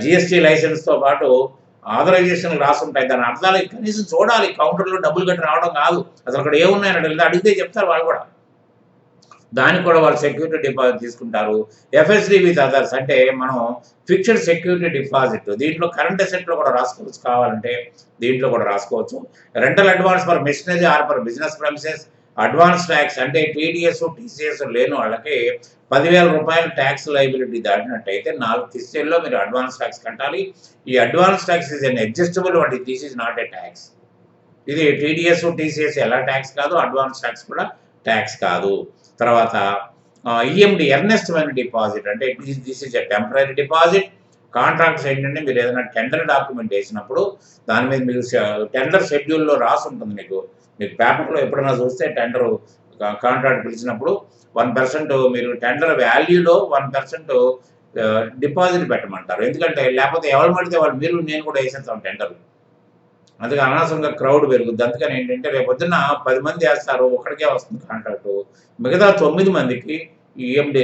జీఎస్టీ లైసెన్స్‌తో పాటు ఆథరైజేషన్ రాసి ఉంటాయి. దాని అర్థాలు కనీసం చూడాలి. కౌంటర్లో డబ్బులు కట్టి రావడం కాదు. అసలు అక్కడ ఏమున్నాయని అడిగితే చెప్తారు వాళ్ళు కూడా. దానికి కూడా వాళ్ళు సెక్యూరిటీ డిపాజిట్ తీసుకుంటారు. ఎఫ్ఎస్డి విత్ అదర్స్ అంటే మనం ఫిక్స్డ్ సెక్యూరిటీ డిపాజిట్. దీంట్లో కరెంట్ అసెట్లో కూడా రాసుకోవచ్చు, కావాలంటే దీంట్లో కూడా రాసుకోవచ్చు. Rental advance for machinery or for business premises. Advance tax అంటే టీడీఎస్ టీసీఎస్ లేని వాళ్ళకి 10,000 రూపాయలు ట్యాక్స్ లైబిలిటీ దాటినట్టయితే 4 కిస్తీల్లో మీరు అడ్వాన్స్ ట్యాక్స్ కట్టాలి. ఈ advance tax is an adjustable, but this is not a tax. ఇది టీడీఎస్ టీసీఎస్ ఎలా ట్యాక్స్ కాదు, అడ్వాన్స్ ట్యాక్స్ కూడా ట్యాక్స్ కాదు. తర్వాత ఈఎండి ఎర్నెస్ట్ మనీ డిపాజిట్ అంటే this is a temporary deposit. Contracts ఏంటంటే మీరు ఏదైనా టెండర్ డాక్యుమెంట్ వేసినప్పుడు దాని మీద మీరు టెండర్ షెడ్యూల్లో రాసి ఉంటుంది. మీకు పేపర్లో ఎప్పుడైనా చూస్తే టెండర్ కాంట్రాక్ట్ పిలిచినప్పుడు 1% మీరు టెండర్ వాల్యూలో 1% డిపాజిట్ పెట్టమంటారు. ఎందుకంటే లేకపోతే ఎవరు పడితే వాళ్ళు మీరు నేను కూడా వేసేస్తాం టెండర్. అందుకే అనవసరంగా క్రౌడ్ పెరుగుద్ది. అందుకని ఏంటంటే రేపు పొద్దున్న 10 మంది వేస్తారు, ఒకడికే వస్తుంది కాంట్రాక్టు. మిగతా 9 మందికి ఈఎండి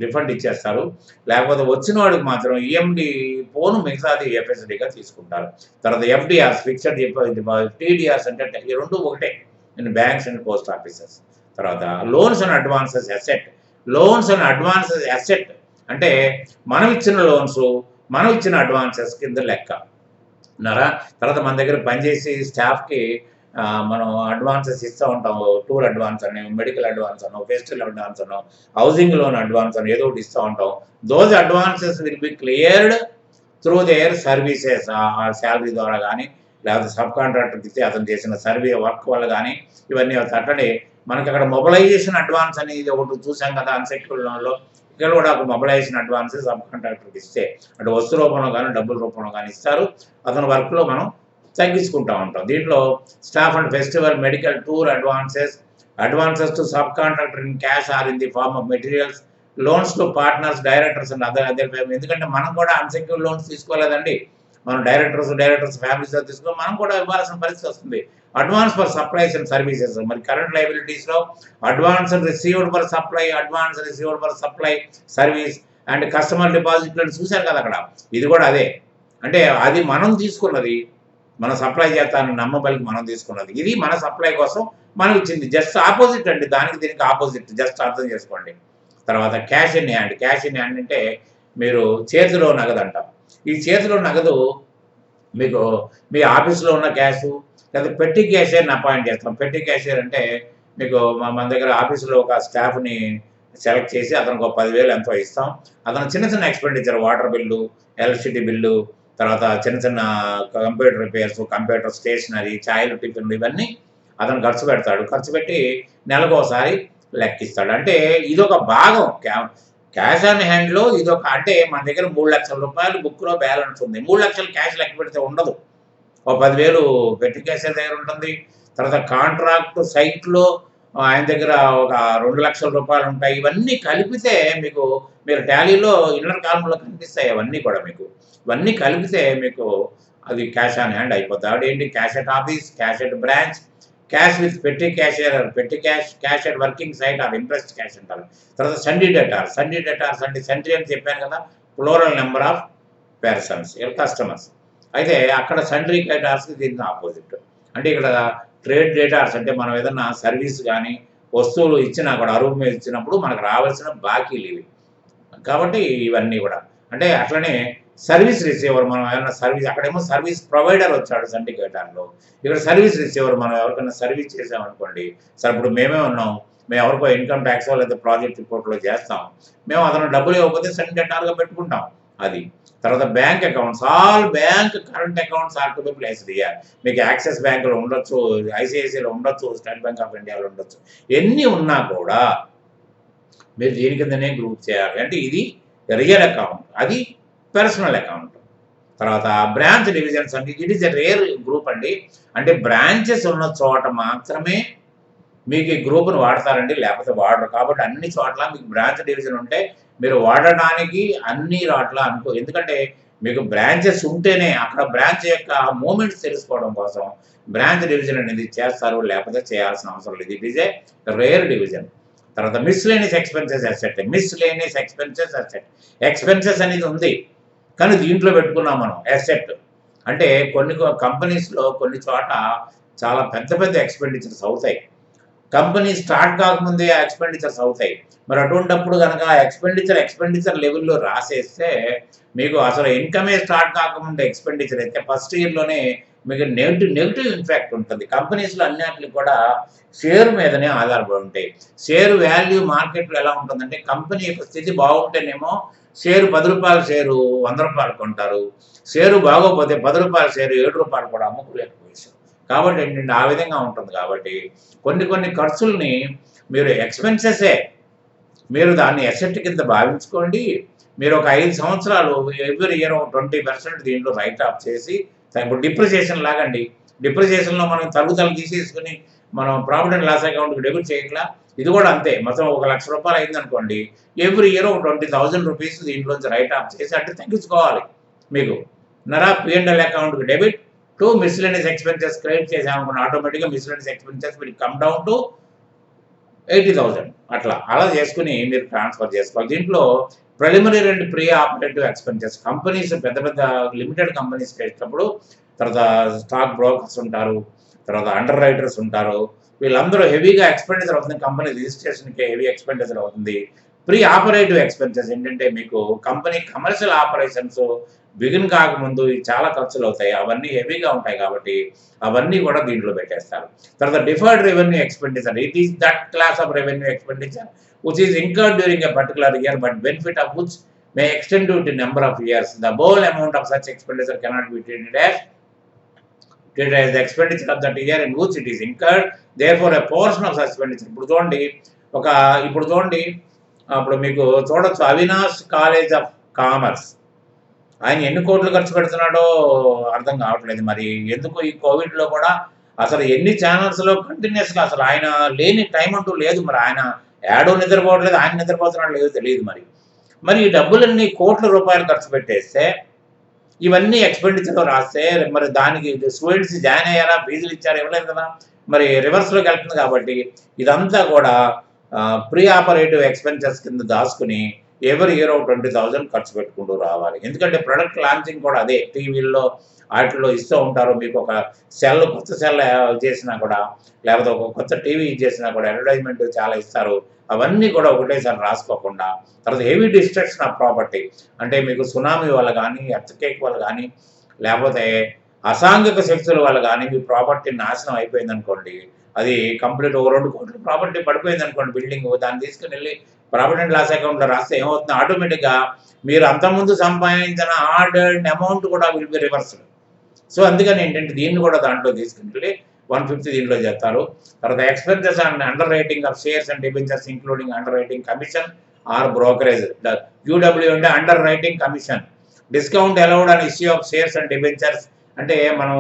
రిఫండ్ ఇచ్చేస్తారు. లేకపోతే వచ్చిన వాడికి మాత్రం ఈఎండి పోను మిగతాది ఎఫ్ఎస్డిగా తీసుకుంటారు. తర్వాత ఎఫ్డిఆర్స్ ఫిక్స్డ్ డిపాజిట్, టీడీఆర్స్ అంటే ఈ రెండు ఒకటే in banks and post offices. తర్వాత loans and advances asset. Loans and advances asset అంటే మనం ఇచ్చిన లోన్స్, మనం ఇచ్చిన అడ్వాన్సెస్ కింద లెక్క ఉన్నారా. తర్వాత మన దగ్గర పనిచేసి స్టాఫ్కి మనం అడ్వాన్సెస్ ఇస్తూ ఉంటాం. టూర్ అడ్వాన్స్ అని, మెడికల్ అడ్వాన్స్ అనో, ఫెస్టివల్ అడ్వాన్స్ అనో, హౌసింగ్ లోన్ అడ్వాన్స్ అని ఏదో ఒకటి ఇస్తూ ఉంటాం. Those advances will be cleared through their services. ఆ శాలరీ ద్వారా కానీ, లేకపోతే సబ్ కాంట్రాక్టర్కి ఇస్తే అతను చేసిన వర్క్ వల్ల కానీ, ఇవన్నీ అట్లనే మనకి అక్కడ మొబిలైజేషన్ అడ్వాన్స్ అనేది ఒకటి చూసాం కదా అన్సెక్యూర్డ్ లోన్లో. ఇక్కడ కూడా ఒక మొబిలైజేషన్ అడ్వాన్సెస్ సబ్ కాంట్రాక్టర్కి ఇస్తే అంటే వస్తు రూపంలో కానీ డబ్బుల రూపంలో కానీ ఇస్తారు. అతని వర్క్లో మనం తగ్గించుకుంటూ ఉంటాం. దీంట్లో staff and festival, medical, tour advances to sub contractor in cash or in the form of materials, loans to partners, directors and other ఎందుకంటే మనం కూడా అన్సెక్యూర్డ్ లోన్స్ తీసుకోలేదండి. మనం డైరెక్టర్స్ ఫ్యామిలీస్తో తీసుకుని మనం కూడా ఇవ్వాల్సిన పరిస్థితి వస్తుంది. Advance for supplies and services. మరి కరెంట్ లయబిలిటీస్లో advance received for supply, advance received for supply service and customer డిపాజిట్లు చూశారు కదా అక్కడ. ఇది కూడా అదే. అంటే అది మనం తీసుకున్నది, మనం సప్లై చేస్తానని నమ్మబలికి మనం తీసుకున్నది. ఇది మన సప్లై కోసం మనం ఇచ్చింది. జస్ట్ ఆపోజిట్ అండి, దానికి దీనికి ఆపోజిట్, జస్ట్ అర్థం చేసుకోండి. తర్వాత cash in hand. Cash in hand అంటే మీరు చేతిలో నగదు అంటాం. ఈ చేతిలో నగదు మీకు మీ ఆఫీస్లో ఉన్న క్యాషు లేదా పెట్టి క్యాషియర్ని అపాయింట్ చేస్తాం. పెట్టి క్యాషియర్ అంటే మీకు మన దగ్గర ఆఫీసులో ఒక స్టాఫ్ని సెలెక్ట్ చేసి అతనికి ఒక 10,000 ఎంతో ఇస్తాం. అతను చిన్న చిన్న expenditure, water bill, electricity bill, తర్వాత చిన్న చిన్న కంప్యూటర్ రిపేర్స్, కంప్యూటర్ స్టేషనరీ, ఛాయలు, టిఫిన్లు ఇవన్నీ అతను ఖర్చు పెడతాడు. ఖర్చు పెట్టి నెలకోసారి లెక్కిస్తాడు. అంటే ఇదొక భాగం క్యాష్ ఆన్ హ్యాండ్లో. ఇదొక అంటే మన దగ్గర 3 లక్షల రూపాయలు బుక్లో బ్యాలెన్స్ ఉంది. 3 లక్షలు క్యాష్ లెక్క పెడితే ఉండదు. ఒక 10,000 పెట్టి క్యాషియర్ దగ్గర ఉంటుంది. తర్వాత కాంట్రాక్ట్ సైట్లో ఆయన దగ్గర ఒక 2 లక్షల రూపాయలు ఉంటాయి. ఇవన్నీ కలిపితే మీరు టాలీలో ఇన్నర్ కాలంలో కనిపిస్తాయి. అవన్నీ కూడా ఇవన్నీ కలిపితే మీకు అది క్యాష్ ఆన్ హ్యాండ్ అయిపోతుంది. అదేంటి cash at office, cash at branch, cash with petty cashier, petty cash at working site or interest cash అంటారు. తర్వాత సండీ డెటార్స్ అంటే సెంట్రీ అని చెప్పాను కదా, plural number of persons, customers. అయితే అక్కడ సండీ డెటార్స్కి దీనికి ఆపోజిట్. అంటే ఇక్కడ ట్రేడ్ డేటార్స్ అంటే మనం ఏదన్నా సర్వీస్ కానీ వస్తువులు ఇచ్చినా కూడా అరువు మీద ఇచ్చినప్పుడు మనకు రావాల్సిన బాకీలు ఇవి. కాబట్టి ఇవన్నీ కూడా అంటే అట్లనే సర్వీస్ రిసీవర్. మనం ఏమైనా సర్వీస్, అక్కడేమో సర్వీస్ ప్రొవైడర్ వచ్చాడు సండికేటర్లో, ఇక్కడ సర్వీస్ రిసీవర్. మనం ఎవరికైనా సర్వీస్ చేసామనుకోండి, సార్ ఇప్పుడు మేమే ఉన్నాం, మేము ఎవరికో ఇన్కమ్ ట్యాక్స్ లేదా ప్రాజెక్ట్ రిపోర్ట్లో చేస్తాం, మేము అతను డబ్బులు ఇవ్వకపోతే సండికేటర్గా పెట్టుకుంటాం. అది తర్వాత bank accounts, all bank current accounts are to be placed here. మీకు యాక్సిస్ బ్యాంకులో ఉండొచ్చు, ఐసిఐసిఐలో ఉండొచ్చు, స్టేట్ బ్యాంక్ ఆఫ్ ఇండియాలో ఉండొచ్చు. ఎన్ని ఉన్నా కూడా మీరు దీని కిందనే గ్రూప్ చేయాలి. అంటే ఇది రియల్ అకౌంట్, అది పర్సనల్ అకౌంట్. తర్వాత బ్రాంచ్ డివిజన్స్ అంటే it is a rare group అండి. అంటే బ్రాంచెస్ ఉన్న చోట మాత్రమే మీకు ఈ గ్రూప్ను వాడతారండి, లేకపోతే వాడరు. కాబట్టి అన్ని చోట్ల మీకు బ్రాంచ్ డివిజన్ ఉంటే మీరు వాడడానికి అన్ని రాట్ల ఎందుకంటే మీకు బ్రాంచెస్ ఉంటేనే అక్కడ బ్రాంచ్ యొక్క మూమెంట్స్ తెలుసుకోవడం కోసం బ్రాంచ్ డివిజన్ అనేది చేస్తారు, లేకపోతే చేయాల్సిన అవసరం లేదు. It is a rare division. తర్వాత మిస్లేనియస్ ఎక్స్పెన్సెస్ అసెట్. ఎక్స్పెన్సెస్ అనేది ఉంది. కానీ దీంట్లో పెట్టుకున్నాం మనం అసెట్. అంటే కొన్ని కంపెనీస్‌లో కొన్ని చోట చాలా పెద్ద పెద్ద ఎక్స్‌పెండిచర్స్ అవుతాయి. కంపెనీ స్టార్ట్ కాకముందే ఆ ఎక్స్‌పెండిచర్స్ అవుతాయి. మరి అటువంటప్పుడు గనక ఎక్స్‌పెండిచర్ లెవెల్‌లో రాసేస్తే మీకు అసలు ఇన్‌కమే స్టార్ట్ కాకముందే ఎక్స్‌పెండిచర్ అయితే ఫస్ట్ ఇయర్‌లోనే మీకు నెగెటివ్ ఇంపాక్ట్ ఉంటుంది. కంపెనీస్‌లో అన్నిట్లికి కూడా షేర్ మీదనే ఆధారపడి ఉంటాయి. షేర్ వాల్యూ మార్కెట్‌లో ఎలా ఉంటుందంటే కంపెనీ యొక్క స్థితి బాగుంటేనేమో షేరు రూ. 10 షేరు రూ. 100 కొంటారు. షేరు బాగోకపోతే రూ. 10 షేరు రూ. 7 కూడా అమ్ముకోలేకపోయారు. కాబట్టి ఏంటంటే ఆ విధంగా ఉంటుంది కాబట్టి కొన్ని ఖర్చుల్ని మీరు ఎక్స్‌పెన్సెసే మీరు దాన్ని అసెట్ కింద భావించుకోండి. మీరు ఒక 5 సంవత్సరాలు ఎవ్రీ ఇయర్ ఒక 20% దీంట్లో రైట్ ఆఫ్ చేసి ఇప్పుడు డిప్రిసియేషన్ లాగండి. డిప్రిసియేషన్‌లో మనం తరుగుదల తీసేసుకొని మనం ప్రాఫిట్ అండ్ లాస్ అకౌంట్‌కి డెబిట్ చేయట్లా? ఇది కూడా అంతే. మొత్తం ఒక రూ. 1,00,000 అయిందనుకోండి. ఎవ్రీ ఇయర్ ఒక ₹20,000 దీంట్లోంచి రైట్ ఆఫ్ చేసి అంటే తగ్గించుకోవాలి మీకు. పి&ఎల్ అకౌంట్‌కి debit to miscellaneous expenses credit చేసామనుకోండి ఆటోమేటిక్‌గా miscellaneous expenses will come down to 80,000 అలా చేసుకొని మీరు ట్రాన్స్‌ఫర్ చేసుకోవాలి. దీంట్లో preliminary and pre operative expenses companies పెద్ద పెద్ద లిమిటెడ్ కంపెనీస్‌కి వేసేటప్పుడు తర్వాత స్టాక్ బ్రోకర్స్ ఉంటారు. తర్వాత అండర్ రైటర్స్ ఉంటారు. వీళ్ళందరూ హెవీగా ఎక్స్‌పెండిచర్ అవుతుంది. కంపెనీ రిజిస్ట్రేషన్‌కి హెవీ ఎక్స్‌పెండిచర్ అవుతుంది. ప్రీ ఆపరేటివ్ ఎక్స్‌పెన్సెస్ ఏంటంటే మీకు కంపెనీ కమర్షియల్ ఆపరేషన్స్ బిగిన్ కాకముందు చాలా ఖర్చులవుతాయి. అవన్నీ హెవీగా ఉంటాయి కాబట్టి అవన్నీ కూడా దీంట్లో పెట్టేస్తారు. తర్వాత deferred revenue expenditure it is that class of revenue expenditure which is incurred during a particular year but benefit of which may extend to number of years. The whole amount of such expenditure cannot be treated as the expenditure of that year in which it is incurred. Therefore, a portion of such expenditure. ఇప్పుడు చూడండి అప్పుడు మీకు చూడొచ్చు Avinash college of commerce. ఆయన ఎన్ని కోట్లు ఖర్చు పెడుతున్నాడో అర్థం కావట్లేదు. మరి ఎందుకు ఈ కోవిడ్‌లో కూడా అసలు ఎన్ని ఛానల్స్‌లో కంటిన్యూయస్‌గా అసలు ఆయన లేని టైం అంటూ లేదు. మరి ఆయన యాడో నిద్రపోవట్లేదు. ఆయన నిద్రపోతున్నాడో లేదో తెలియదు మరి. మరి ఈ డబ్బులన్నీ కోట్ల రూపాయలు ఖర్చు పెట్టేస్తే ఇవన్నీ ఎక్స్‌పెండిచర్‌లో రాస్తే మరి దానికి స్టూడెంట్స్ జాయిన్ అయ్యారా? ఫీజులు ఇచ్చారా? ఇవ్వలేదు కదా! మరి రివర్స్‌లోకి వెళ్తుంది కాబట్టి ఇదంతా కూడా ప్రీ ఆపరేటివ్ ఎక్స్‌పెన్సెస్ కింద దాచుకొని ఎవ్రీ ఇయర్ ఒక 20,000 ఖర్చు పెట్టుకుంటూ రావాలి. ఎందుకంటే ప్రొడక్ట్ లాంచింగ్ కూడా అదే టీవీల్లో ఆటిల్లో ఇస్తూ ఉంటారు. మీకు ఒక కొత్త సెల్ చేసినా కూడా లేకపోతే ఒక కొత్త టీవీ చేసినా కూడా అడ్వర్టైజ్‌మెంట్ చాలా ఇస్తారు. అవన్నీ కూడా ఒకటేసారి రాసుకోకుండా తర్వాత హెవీ డిస్ట్రక్షన్ ఆఫ్ ప్రాపర్టీ అంటే మీకు సునామీ వల్ల కానీ ఎర్త్‌క్వేక్ వల్ల కానీ లేకపోతే అసాంఘిక శక్తుల వల్ల కానీ మీ ప్రాపర్టీ నాశనం అయిపోయిందనుకోండి. అది కంప్లీట్ ఓ 2 కోట్ల ప్రాపర్టీ పడిపోయిందనుకోండి బిల్డింగు. దాన్ని తీసుకొనెళ్ళి ప్రాఫిట్ అండ్ లాస్ అకౌంట్‌లో రాస్తే ఏమవుతుంది ఆటోమేటిక్‌గా మీరు అంతకుముందు సంపాదించిన హార్డ్ ఎర్న్డ్ అమౌంట్ కూడా విల్ బి రివర్స్‌డ్. సో, అందుకని ఏంటంటే దీన్ని కూడా దాంట్లో తీసుకెళ్ళి 150 దీంట్లో చేస్తారు. తర్వాత expenses and underwriting of shares and debentures including underwriting commission or brokerage. UW అంటే underwriting commission. Discount allowed on issue of shares and debentures అంటే మనం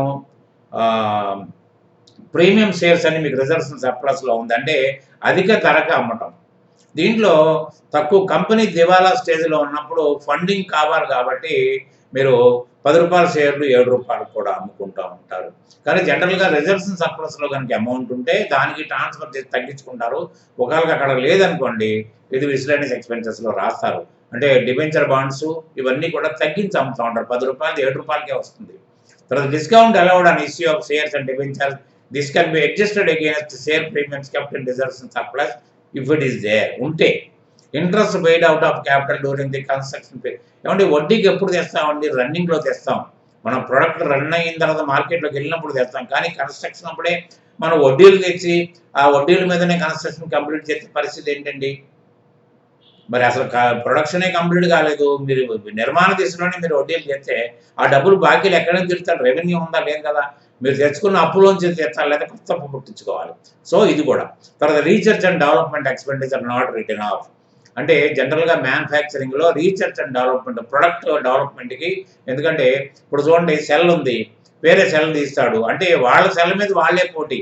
ప్రీమియం షేర్స్ అని మీకు రిజర్వ్స్ సర్ప్లస్‌లో ఉంది. అంటే అధిక ధరకు అమ్మటం. దీంట్లో తక్కువ కంపెనీ దివాలా స్టేజ్‌లో ఉన్నప్పుడు ఫండింగ్ కావాలి కాబట్టి మీరు రూ. 10 షేర్లు రూ. 7 కూడా అమ్ముకుంటూ ఉంటారు. కానీ జనరల్‌గా రిజర్వ్స్ సర్ప్లస్‌లో కనుక అమౌంట్ ఉంటే దానికి ట్రాన్స్‌ఫర్ చేసి తగ్గించుకుంటారు. ఒకవేళ అక్కడ లేదనుకోండి ఇది మిస్‌లెనియస్ ఎక్స్‌పెన్సెస్‌లో రాస్తారు. అంటే డిబెంచర్ బాండ్స్ ఇవన్నీ కూడా తగ్గించి అమ్ముతూ ఉంటారు. రూ. 10 రూ. 7కే వస్తుంది. తర్వాత discount allowed on issue of shares and debentures this can be adjusted against share premiums kept in reserves surplus if it is there ఉంటే. Interest paid out of capital during the construction period. ఏమంటే వడ్డీకి ఎప్పుడు తెస్తామండి? రన్నింగ్‌లో తెస్తాం. మనం product run అయిన తర్వాత మార్కెట్‌లోకి వెళ్ళినప్పుడు తెస్తాం. కానీ కన్స్ట్రక్షన్ అప్పుడే మనం వడ్డీలు తెచ్చి ఆ వడ్డీల మీదనే కన్స్ట్రక్షన్ కంప్లీట్ చేసే పరిస్థితి ఏంటండి? మరి అసలు ప్రొడక్షనే కంప్లీట్ కాలేదు. మీరు నిర్మాణ దిశలోనే మీరు వడ్డీలు తెస్తే ఆ డబ్బులు బాకీలు ఎక్కడి నుంచి తీరుతారు? రెవెన్యూ ఉందా? లేదు కదా! మీరు తెచ్చుకున్న అప్పులోంచి తీర్చాలి లేదా కొత్త అప్పు పుట్టించుకోవాలి. సో, ఇది కూడా. తర్వాత research and development expenditure not written of. అంటే జనరల్‌గా మ్యానుఫ్యాక్చరింగ్‌లో రీసెర్చ్ అండ్ డెవలప్మెంట్ ప్రొడక్ట్ డెవలప్మెంట్‌కి ఎందుకంటే ఇప్పుడు చూడండి సెల్ ఉంది. వేరే సెల్ తీస్తాడు. అంటే వాళ్ళ సెల్ మీద వాళ్ళే పోటీ.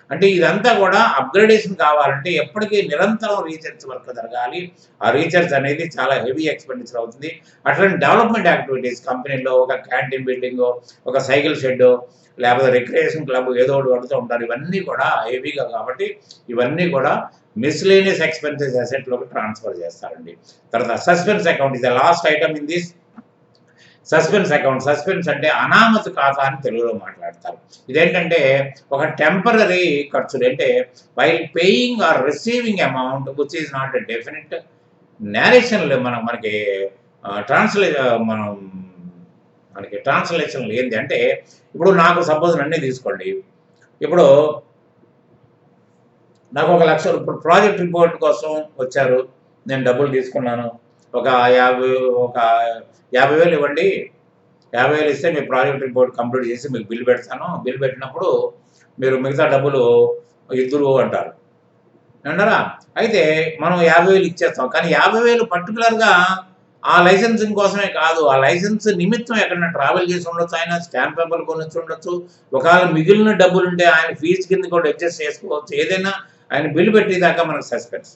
అంటే ఇదంతా కూడా అప్‌గ్రేడేషన్ కావాలంటే ఎప్పటికీ నిరంతరం రీసెర్చ్ వర్క్ జరగాలి. ఆ రీసెర్చ్ అనేది చాలా హెవీ ఎక్స్‌పెండిచర్ అవుతుంది. అట్లాంటి డెవలప్మెంట్ యాక్టివిటీస్ కంపెనీలో ఒక క్యాంటీన్ బిల్డింగో, ఒక సైకిల్ షెడ్డో లేకపోతే రిక్రియేషన్ క్లబ్ ఏదో ఒకటి కడుతూ ఉంటారు. ఇవన్నీ కూడా హెవీగా కాబట్టి ఇవన్నీ కూడా మిస్‌లేనియస్ ఎక్స్‌పెన్సెస్ అసెట్‌లోకి ట్రాన్స్‌ఫర్ చేస్తారండి. తర్వాత suspense account is the last item in this. Suspense account, suspense అంటే అనామతి ఖాతా అని తెలుగులో మాట్లాడతారు. ఇదేంటంటే ఒక టెంపరరీ ఖర్చులు, అంటే while paying or receiving amount which is not a definite నేరేషన్లు మనకి మనం మనకి ట్రాన్స్లేషన్లు ఏంటి అంటే, ఇప్పుడు నాకు సపోజ్ నన్నే తీసుకోండి, ఇప్పుడు నాకు 1,00,000 ఇప్పుడు ప్రాజెక్ట్ రిపోర్ట్ కోసం వచ్చారు, నేను డబ్బులు తీసుకున్నాను, ఒక 50,000 ఇవ్వండి, 50,000 ఇస్తే మీ ప్రాజెక్ట్ రిపోర్ట్ కంప్లీట్ చేసి మీకు బిల్ పెడతాను, బిల్ పెట్టినప్పుడు మీరు మిగతా డబ్బులు ఇద్దరు అంటారు అంటారా. అయితే మనం 50,000 ఇచ్చేస్తాం, కానీ 50,000 పర్టికులర్గా ఆ లైసెన్సింగ్ కోసమే కాదు, ఆ లైసెన్స్ నిమిత్తం ఎక్కడైనా ట్రావెల్ చేసి ఉండొచ్చు, ఆయన స్టాంప్ పేపర్లు కొనిచ్చి ఉండొచ్చు, ఒకవేళ మిగిలిన డబ్బులు ఉంటే ఆయన ఫీజు కింద కూడా అడ్జస్ట్ చేసుకోవచ్చు, ఏదైనా ఆయన బిల్లు పెట్టేదాకా మనకు సస్పెన్స్.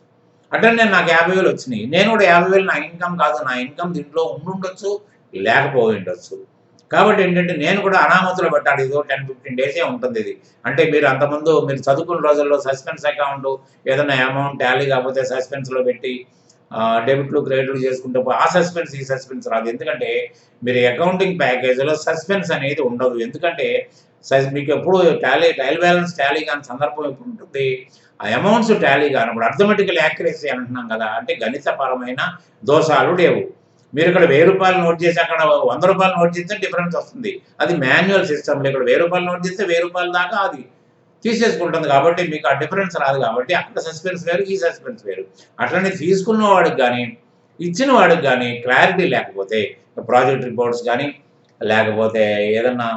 అట్లనే నాకు 50,000 వచ్చినాయి, నేను కూడా 50,000 నా ఇన్కమ్ కాదు, నా ఇన్కమ్ దీంట్లో ఉండుండొచ్చు, లేకపోయి ఉండొచ్చు. కాబట్టి ఏంటంటే నేను కూడా అనామతులు పెట్టాలి, ఇదో 10-15 డేసే ఉంటుంది ఇది. అంటే మీరు అంతకుముందు మీరు చదువుకున్న రోజుల్లో సస్పెన్స్ అకౌంట్ ఏదైనా అమౌంట్ టాలీ కాకపోతే సస్పెన్స్లో పెట్టి డెబిట్లు క్రెడిట్లు చేసుకుంటే ఆ సస్పెన్స్ ఈ సస్పెన్స్ రాదు. ఎందుకంటే మీరు అకౌంటింగ్ ప్యాకేజీలో సస్పెన్స్ అనేది ఉండదు. ఎందుకంటే మీకు ఎప్పుడు ట్రయల్ బ్యాలెన్స్ టాలీ కాని సందర్భం ఎప్పుడు ఉంటుంది, ఆ అమౌంట్స్ టాలీ కానప్పుడు. అర్థమెటికల్ యాక్యురసీ అంటున్నాం కదా, అంటే గణితపరమైన దోషాలు లేవు. మీరు ఇక్కడ 1,000 రూపాయలు నోట్ చేసి అక్కడ 100 రూపాయలు నోట్ చేస్తే డిఫరెన్స్ వస్తుంది, అది మాన్యువల్ సిస్టమ్లో. ఇక్కడ 1,000 రూపాయలు నోట్ చేస్తే 1,000 రూపాయల దాకా అది తీసేసుకుంటుంది, కాబట్టి మీకు ఆ డిఫరెన్స్ రాదు. కాబట్టి అక్కడ సస్పెన్స్ వేరు, ఈ సస్పెన్స్ వేరు. అట్లనే తీసుకున్న వాడికి కానీ ఇచ్చిన వాడికి కానీ క్లారిటీ లేకపోతే, ప్రాజెక్ట్ రిపోర్ట్స్ కానీ లేకపోతే ఏదన్నా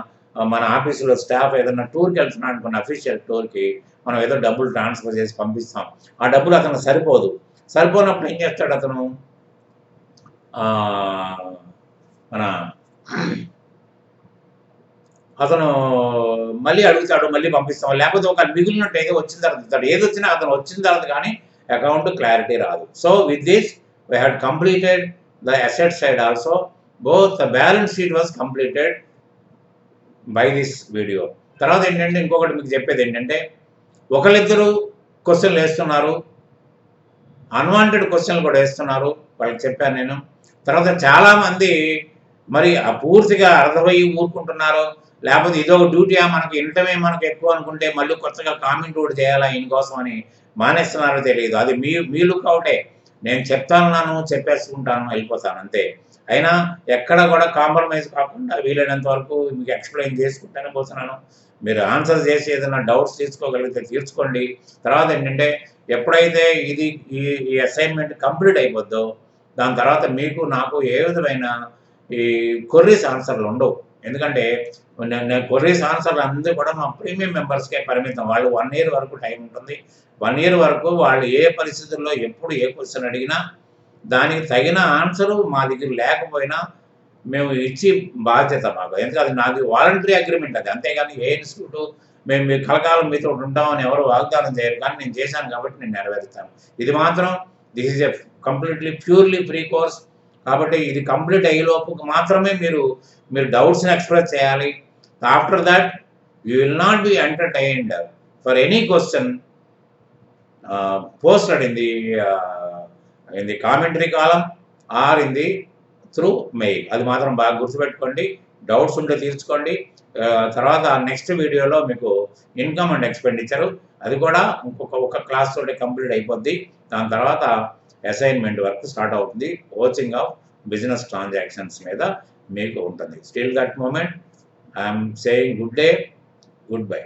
మన ఆఫీసులో స్టాఫ్ ఏదన్నా టూర్కి వెళ్తున్నాడు అనుకున్న అఫీషియల్ టూర్కి, మనం ఏదో డబ్బులు ట్రాన్స్ఫర్ చేసి పంపిస్తాం, ఆ డబ్బులు అతను సరిపోనప్పుడు ఏం చేస్తాడు అతను, మన అతను మళ్ళీ అడుగుతాడు, మళ్ళీ పంపిస్తాం, లేకపోతే ఒక మిగిలినట్టు ఏదో వచ్చిన తర్వాత ఇస్తాడు. ఏది వచ్చినా అతను వచ్చిన తర్వాత కానీ అకౌంట్ క్లారిటీ రాదు. So with this we had completed the asset side also, both the balance sheet was completed by this video. తర్వాత ఏంటంటే ఇంకొకటి మీకు చెప్పేది ఏంటంటే, ఒకరిద్దరు క్వశ్చన్లు వేస్తున్నారు, అన్వాంటెడ్ క్వశ్చన్లు కూడా వేస్తున్నారు, వాళ్ళకి చెప్పాను నేను. తర్వాత చాలామంది మరి పూర్తిగా అర్థమయ్యి ఊరుకుంటున్నారు, లేకపోతే ఇదొక డ్యూటీయా మనకి వినటమే మనకు ఎక్కువ అనుకుంటే మళ్ళీ కొత్తగా కామెంట్ కూడా చేయాలా ఈయనకోసం అని మానేస్తున్నారో తెలియదు. అది మీ లుక్అవుటే. నేను చెప్తాను, చెప్పేసుకుంటాను, వెళ్ళిపోతాను అంతే. అయినా ఎక్కడ కూడా కాంప్రమైజ్ కాకుండా వీలైనంత వరకు మీకు ఎక్స్ప్లెయిన్ చేసుకుంటానే పోతున్నాను. మీరు ఆన్సర్ చేసి ఏదైనా డౌట్స్ తీర్చుకోగలిగితే తీర్చుకోండి. తర్వాత ఏంటంటే ఎప్పుడైతే ఈ అసైన్మెంట్ కంప్లీట్ అయిపోద్దో దాని తర్వాత మీకు నాకు ఏ విధమైన ఈ క్వెరీస్ ఆన్సర్లు ఉండవు. ఎందుకంటే నేను క్వెరీస్ ఆన్సర్లు అందరూ కూడా మా ప్రీమియం మెంబర్స్కే పరిమితం. వాళ్ళు 1 year వరకు టైం ఉంటుంది. 1 year వరకు వాళ్ళు ఏ పరిస్థితుల్లో ఎప్పుడు ఏ క్వశ్చన్ అడిగినా దానికి తగిన ఆన్సరు మా దగ్గర లేకపోయినా మేము ఇచ్చి బాధ్యత మాకు. ఎందుకంటే అది నాది వాలంటరీ అగ్రిమెంట్ అది. అంతేగాని ఏ ఇన్స్టిట్యూట్ మేము మీ కలకాలం మీతో ఉంటామని ఎవరు వాగ్దానం చేయరు, కానీ నేను చేశాను కాబట్టి నేను నెరవేరుస్తాను. ఇది మాత్రం this is a completely purely free course. కాబట్టి ఇది కంప్లీట్ అయ్యేలోపు మాత్రమే మీరు డౌట్స్ని ఎక్స్ప్రెస్ చేయాలి. After that you will not be entertained for any question posted in the commentary column or in the through mail. అది మాత్రం బాగా గుర్తుపెట్టుకోండి. డౌట్స్ ఉంటే తీర్చుకోండి. తర్వాత నెక్స్ట్ వీడియోలో మీకు ఇన్కమ్ అండ్ ఎక్స్పెండిచరు అది కూడా ఒక క్లాస్ తోటి కంప్లీట్ అయిపోద్ది. దాని తర్వాత అసైన్మెంట్ వర్క్ స్టార్ట్ అవుతుంది. కోచింగ్ ఆఫ్ బిజినెస్ ట్రాన్సాక్షన్స్ మీద మీకు ఉంటుంది. Still that moment I'm saying good day, good bye.